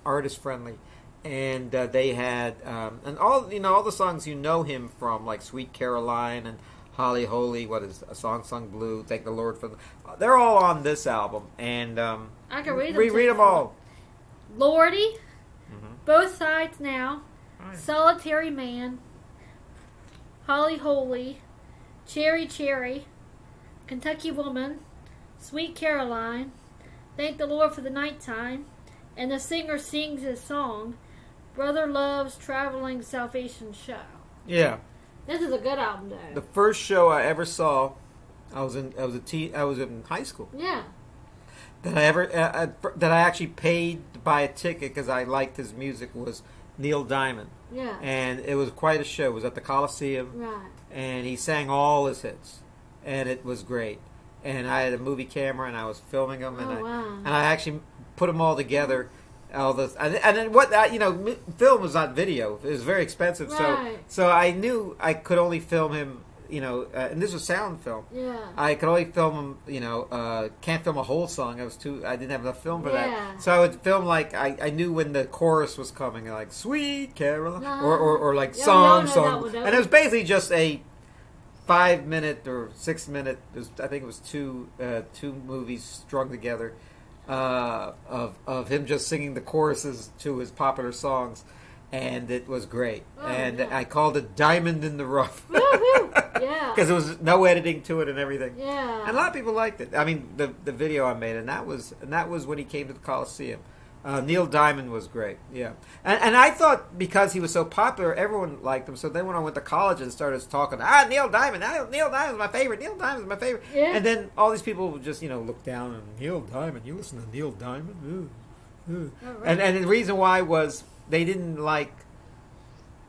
artist friendly, and they had and all the songs you know him from, like Sweet Caroline and Holly Holy. What is A Song Sung Blue? Thank the Lord for them. They're all on this album, and I can read them. read them all. Lordy. Mm-hmm. Both Sides Now. Right. Solitary Man. Holly Holy. Cherry. Kentucky Woman. Sweet Caroline. Thank the Lord for the Nighttime. And the singer sings his song, Brother Love's Traveling Salvation Show. Yeah. This is a good album, though. The first show I ever saw, I was in high school. Yeah. That I actually paid to buy a ticket because I liked his music was Neil Diamond. Yeah. And it was quite a show. It was at the Coliseum. Right. And he sang all his hits. And it was great. And I had a movie camera and I was filming them. And wow. And I actually put them all together. All this, and then film was not video. It was very expensive. Right. So I knew I could only film him, and this was sound film. Yeah. I could only film him, can't film a whole song. I didn't have enough film for Yeah. that. So I would film like I knew when the chorus was coming, like Sweet Caroline, or like Yeah, song. that one. And it was basically just a 5-minute or 6-minute. I think it was two movies strung together. Of him just singing the choruses to his popular songs, and it was great. Oh, and yeah. I called it Diamond in the Rough. Woohoo! Yeah. Because there was no editing to it and everything. Yeah. And a lot of people liked it. I mean, the video I made, and that was when he came to the Coliseum. Neil Diamond was great, yeah. And I thought because he was so popular, everyone liked him. So then when I went to college and started talking, Neil Diamond, Neil Diamond's my favorite, Neil Diamond's my favorite. Yeah. And then all these people would just, look down and, Neil Diamond, you listen to Neil Diamond? Ooh. Right. And the reason why was they didn't like,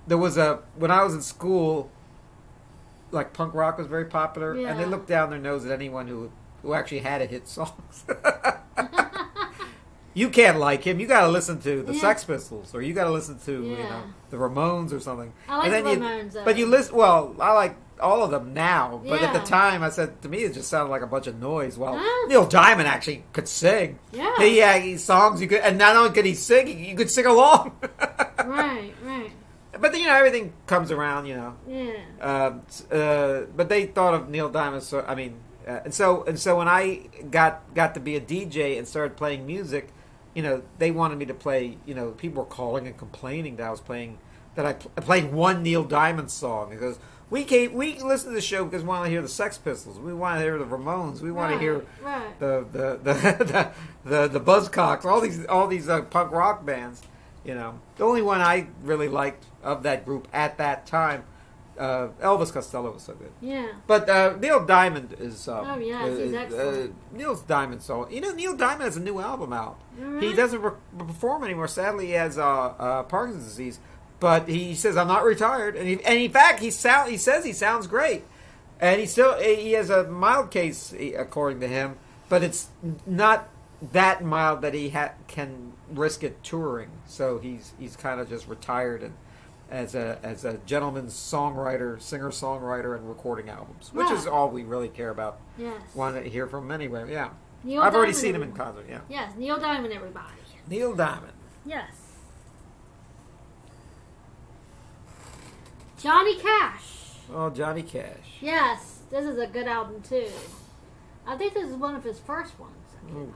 when I was in school, like punk rock was very popular, and they Yeah. looked down their nose at anyone who actually had a hit songs. You can't like him. You got to listen to the Sex Pistols, or you got to listen to the Ramones or something. I like and the then Ramones, though. but you listen. Well, I like all of them now, but at the Yeah. time, I said to me it just sounded like a bunch of noise. Well, Huh? Neil Diamond actually could sing. Yeah. He had songs you could, and not only could he sing, you could sing along. Right. But everything comes around. Yeah. But they thought of Neil Diamond. So I mean, and so when I got to be a DJ and started playing music. They wanted me to play. People were calling and complaining that I was playing. That I played one Neil Diamond song. Because we listen to the show because we want to hear the Sex Pistols. We want to hear the Ramones. We want to hear the Buzzcocks. All these punk rock bands. The only one I really liked of that group at that time Elvis Costello was so good. Yeah. But Neil Diamond is. Oh yeah, he's excellent. Neil Diamond. So Neil Diamond has a new album out. Right. He doesn't perform anymore. Sadly, he has Parkinson's disease. But he says, "I'm not retired," and in fact, he says he sounds great, and he has a mild case according to him, but it's not that mild that he can risk it touring. So he's kind of just retired and as a gentleman's songwriter, singer-songwriter, and recording albums, which is all we really care about. Yes. Want to hear from him anyway. Yeah. I've already seen him in concert. Yeah. Yes, Neil Diamond, everybody. Neil Diamond. Yes. Johnny Cash. Oh, Johnny Cash. Yes, this is a good album too. I think this is one of his first ones.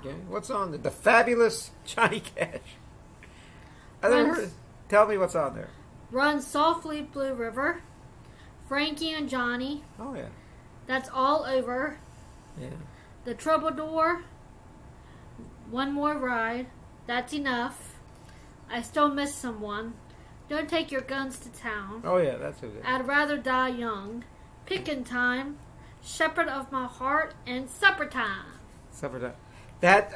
Okay, what's on there? The Fabulous Johnny Cash. I never heard it. Tell me what's on there. Run Softly Blue River, Frankie and Johnny. Oh yeah. That's All Over. Yeah. The Troubadour. One More Ride. That's Enough. I Still Miss Someone. Don't Take Your Guns to Town. Oh yeah, that's a good. I'd Rather Die Young. Pickin' Time. Shepherd of My Heart, and Supper Time. Supper Time. That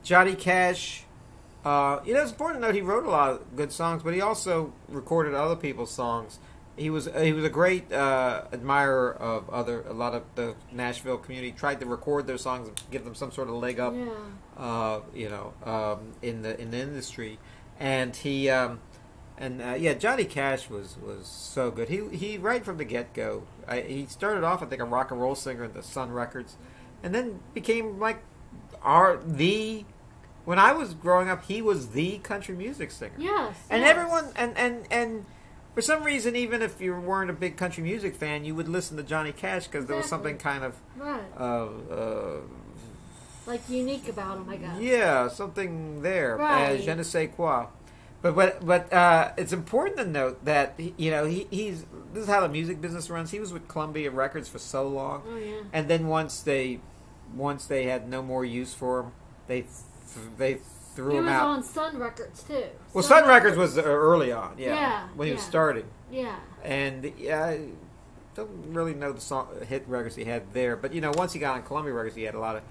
Johnny Cash. It's important to note he wrote a lot of good songs, but he also recorded other people's songs. He was a great admirer of a lot of the Nashville community. Tried to record their songs and give them some sort of leg up, in the industry. And he Johnny Cash was so good. He right from the get go. He started off, I think, a rock and roll singer in the Sun Records, and then became like when I was growing up, he was the country music singer. Yes. And everyone and for some reason, even if you weren't a big country music fan, you would listen to Johnny Cash because there was something kind of like unique about him, I guess. Yeah, something there. Right. Je ne sais quoi. But it's important to note that he's this is how the music business runs. He was with Columbia Records for so long, and then once they had no more use for him, they threw him out. He was on Sun Records too. Well, Sun Records was early on, when he was starting. Yeah. And I don't really know the hit records he had there, but once he got on Columbia Records, he had a lot of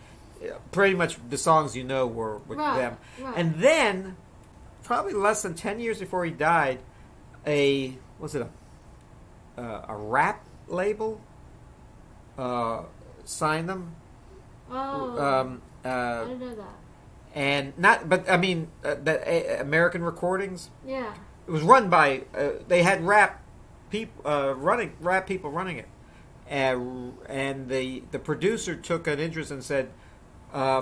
pretty much the songs were with them, and then. Probably less than 10 years before he died, a rap label signed them. Oh, I didn't know that. And the American Recordings. Yeah, it was run by. They had rap people running it, and the producer took an interest and said,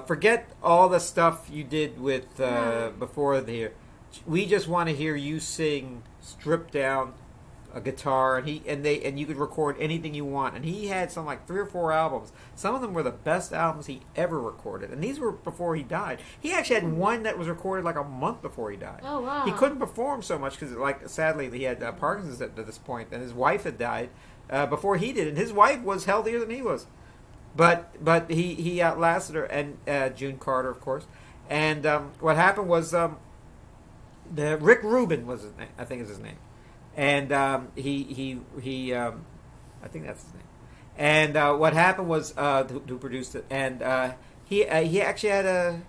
"Forget all the stuff you did with before here. We just want to hear you sing stripped down a guitar, and you could record anything you want." And he had some like 3 or 4 albums. Some of them were the best albums he ever recorded, and these were before he died. He actually had one that was recorded like a month before he died. Oh wow! He couldn't perform so much because, sadly, he had Parkinson's at this point, and his wife had died before he did, and his wife was healthier than he was. But he outlasted her, and June Carter, of course. And what happened was. Rick Rubin was his name, I think is his name, and he I think that's his name. And what happened was who produced it, and he actually had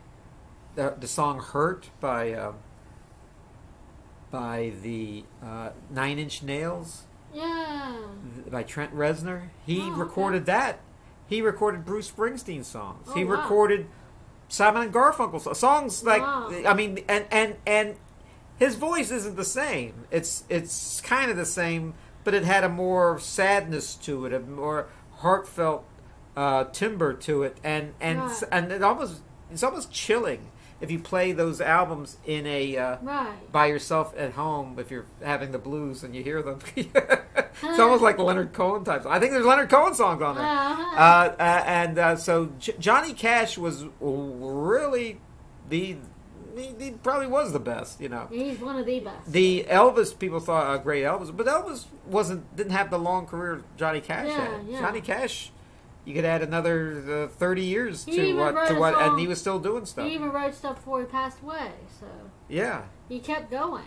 the song "Hurt" by the 9 Inch Nails, by Trent Reznor. He recorded that. He recorded Bruce Springsteen songs. He recorded Simon and Garfunkel songs like and his voice isn't the same. It's kind of the same, but it had a more sadness to it, a more heartfelt timbre to it, and it's almost chilling if you play those albums in a by yourself at home if you're having the blues and you hear them. It's almost like Leonard Cohen types. I think there's Leonard Cohen songs on there. So Johnny Cash was really He probably was the best, He's one of the best. The Elvis people thought great Elvis, but Elvis didn't have the long career Johnny Cash had. Yeah. Johnny Cash, you could add another 30 years to what, and he was still doing stuff. He even wrote stuff before he passed away, so yeah, he kept going.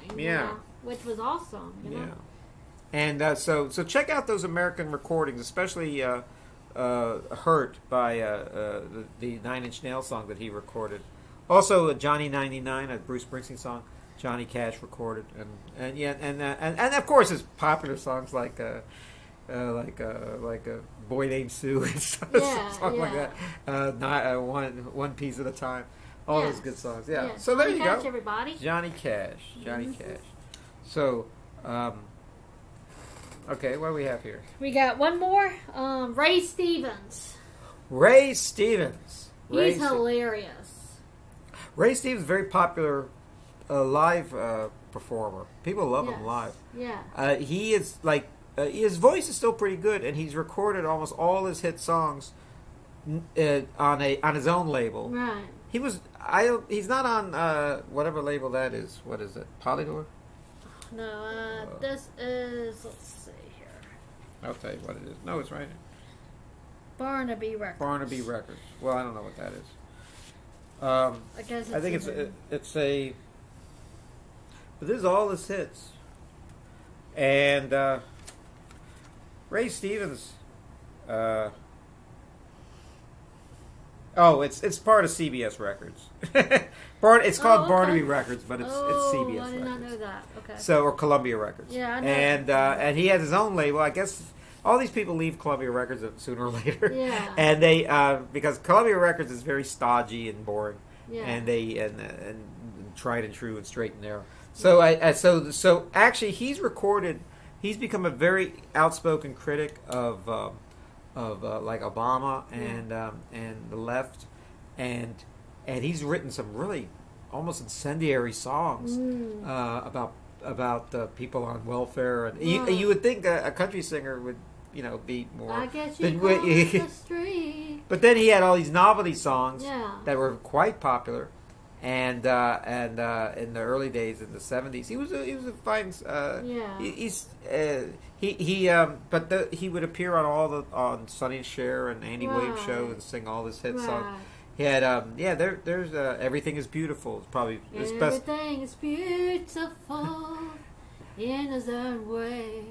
Which was awesome. And so check out those American recordings, especially "Hurt" by the Nine Inch Nails song that he recorded. Also, Johnny 99, a Bruce Springsteen song, Johnny Cash recorded, and of course his popular songs like Boy Named Sue and stuff, like that. One piece at a time. All those good songs. Yeah. So there you go. Everybody. Johnny Cash. So, okay, what do we have here? We got one more. Ray Stevens. He's hilarious. Ray Stevens is a very popular live performer. People love him live. Yeah. He is like his voice is still pretty good, and he's recorded almost all his hit songs on his own label. Right. He's not on whatever label that is. What is it? Polydor? No. This is. Let's see here. I'll tell you what it is. No, it's right here. Barnaby Records. Well, I don't know what that is. I guess it's I think it's a. But this is all his hits, and Ray Stevens. It's part of CBS Records. It's called Barnaby Records, but it's CBS Records. I did not know that. Okay. So, or Columbia Records. Yeah, I know. And he has his own label. I guess all these people leave Columbia Records sooner or later. Yeah. And they because Columbia Records is very stodgy and boring. Yeah. And they and tried and true and straight and narrow. So so actually he's become a very outspoken critic of like Obama and the left, and he's written some really almost incendiary songs about people on welfare, and you would think a country singer would be more. I guess you cross the street. But then he had all these novelty songs that were quite popular, and in the early days in the 70s, he was a fine. He would appear on Sonny and Cher and Andy Williams show and sing all his hit songs. He had there's Everything Is Beautiful. It's probably his best. Everything is beautiful in his own way.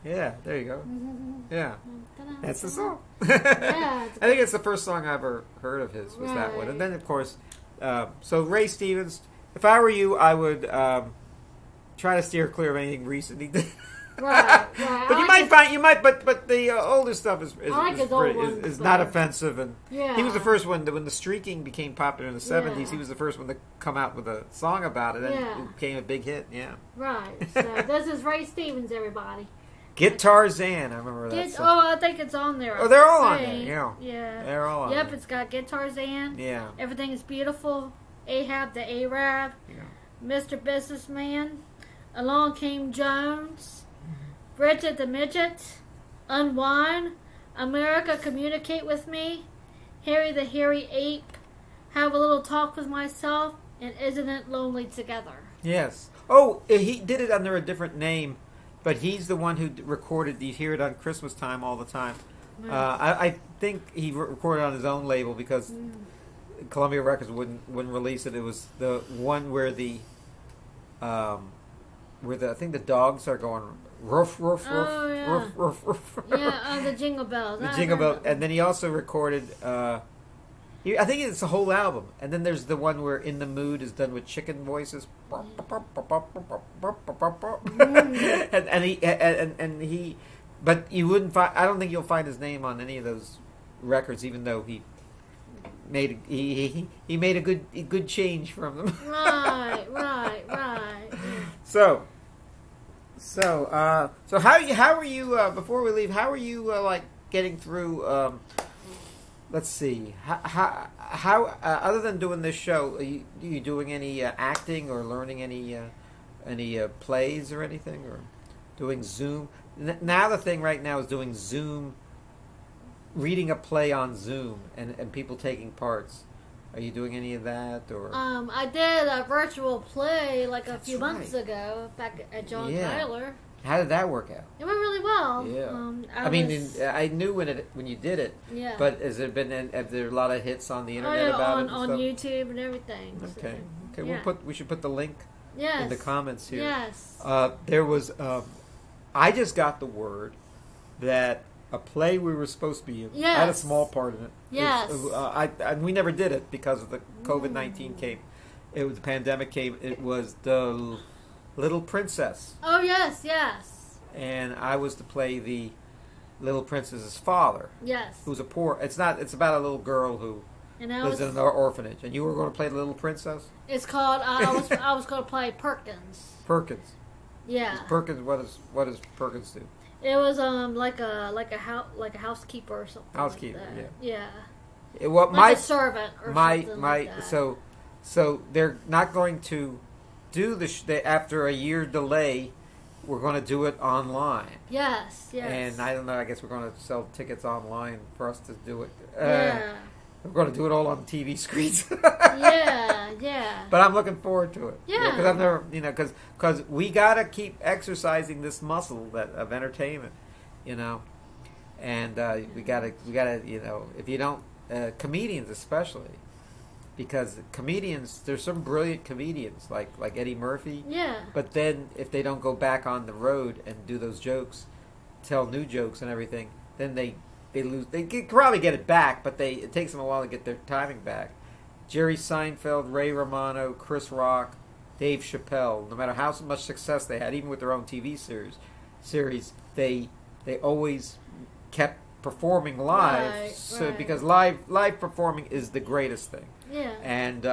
Yeah, there you go. Mm-hmm. Yeah, that's the song. I think it's the first song I ever heard of his was that one, and then of course, so Ray Stevens. If I were you, I would try to steer clear of anything recent he did. Right. But the older stuff is not offensive, and he was the first one when the streaking became popular in the 70s. He was the first one to come out with a song about it, and it became a big hit. Yeah. Right. So this is Ray Stevens, everybody. Guitar Zan, I remember that. I think it's on there. Oh, they're all on there. Yeah. They're all on there. Yep, it's got Guitar Zan. Yeah. Everything Is Beautiful. Ahab the Arab. Yeah. Mr. Businessman. Along Came Jones. Bridget the Midget. Unwind. America, Communicate With Me. Harry the Hairy Ape. Have a Little Talk With Myself. And Isn't It Lonely Together? Yes. Oh, he did it under a different name. But he's the one who recorded. You hear it on Christmas time all the time. Right. I think he recorded on his own label because Columbia Records wouldn't release it. It was the one where I think the dogs are going roof roof roof roof roof roof. Yeah, the Jingle Bells. The Jingle Bells, and then he also recorded. I think it's a whole album, and then there's the one where "In the Mood" is done with chicken voices, and he, but you wouldn't find. I don't think you'll find his name on any of those records, even though he made a good change from them. Right. So how are you? Before we leave, how are you like getting through? Let's see. How other than doing this show, are you doing any acting or learning any plays or anything, or doing Zoom? Now the thing right now is doing Zoom, reading a play on Zoom, and people taking parts. Are you doing any of that, or? I did a virtual play like a few months ago back at John Tyler. How did that work out? It went really well. Yeah. I knew when you did it. Yeah. But have there a lot of hits on the internet about it? On YouTube and everything. Okay. So, We should put the link in the comments here. Yes. There was I just got the word that a play we were supposed to be in had a small part in it. Yes. And we never did it because of the COVID-19 came. It was the pandemic came. It was the Little Princess. Oh yes, yes. And I was to play the Little Princess's father. Yes. Who's a poor. It's about a little girl who lives in an orphanage. And you were going to play the Little Princess. It's called. I was going to play Perkins. Perkins. Yeah. Perkins. What does Perkins do? It was like a housekeeper or something. Housekeeper, like that. Yeah. My a servant or something like that. So they're not going to do after a year delay. We're going to do it online. Yes. And I don't know. I guess we're going to sell tickets online for us to do it. Yeah. We're going to do it all on TV screens. yeah. But I'm looking forward to it. Yeah. Because I've never, because we got to keep exercising this muscle of entertainment, and we got to, if you don't, comedians especially, because there's some brilliant comedians like Eddie Murphy. Yeah. But then if they don't go back on the road and do those jokes, tell new jokes and everything, then they lose. They could probably get it back, but it takes them a while to get their timing back. Jerry Seinfeld, Ray Romano, Chris Rock, Dave Chappelle, no matter how much success they had, even with their own TV series, they always kept performing live. Right. Because live performing is the greatest thing. Yeah. And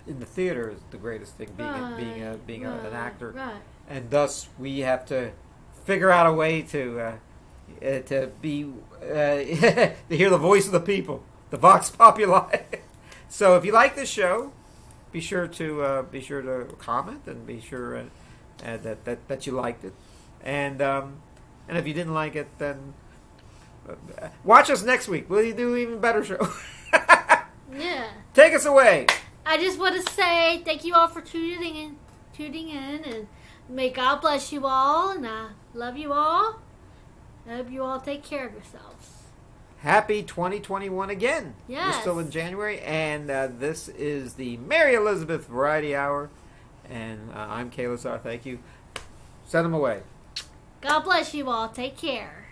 in the theater is the greatest thing, being an actor. Right. And thus we have to figure out a way to be to hear the voice of the people, the Vox Populi. So if you like this show, be sure to comment and be sure that you liked it, and if you didn't like it, then watch us next week. We'll do an even better show. Yeah. Take us away. I just want to say thank you all for tuning in, and may God bless you all, and I love you all. I hope you all take care of yourselves. Happy 2021 again. Yes. We're still in January, and this is the Mary Elizabeth Variety Hour, and I'm Kaye Lazar. Thank you. Send them away. God bless you all. Take care.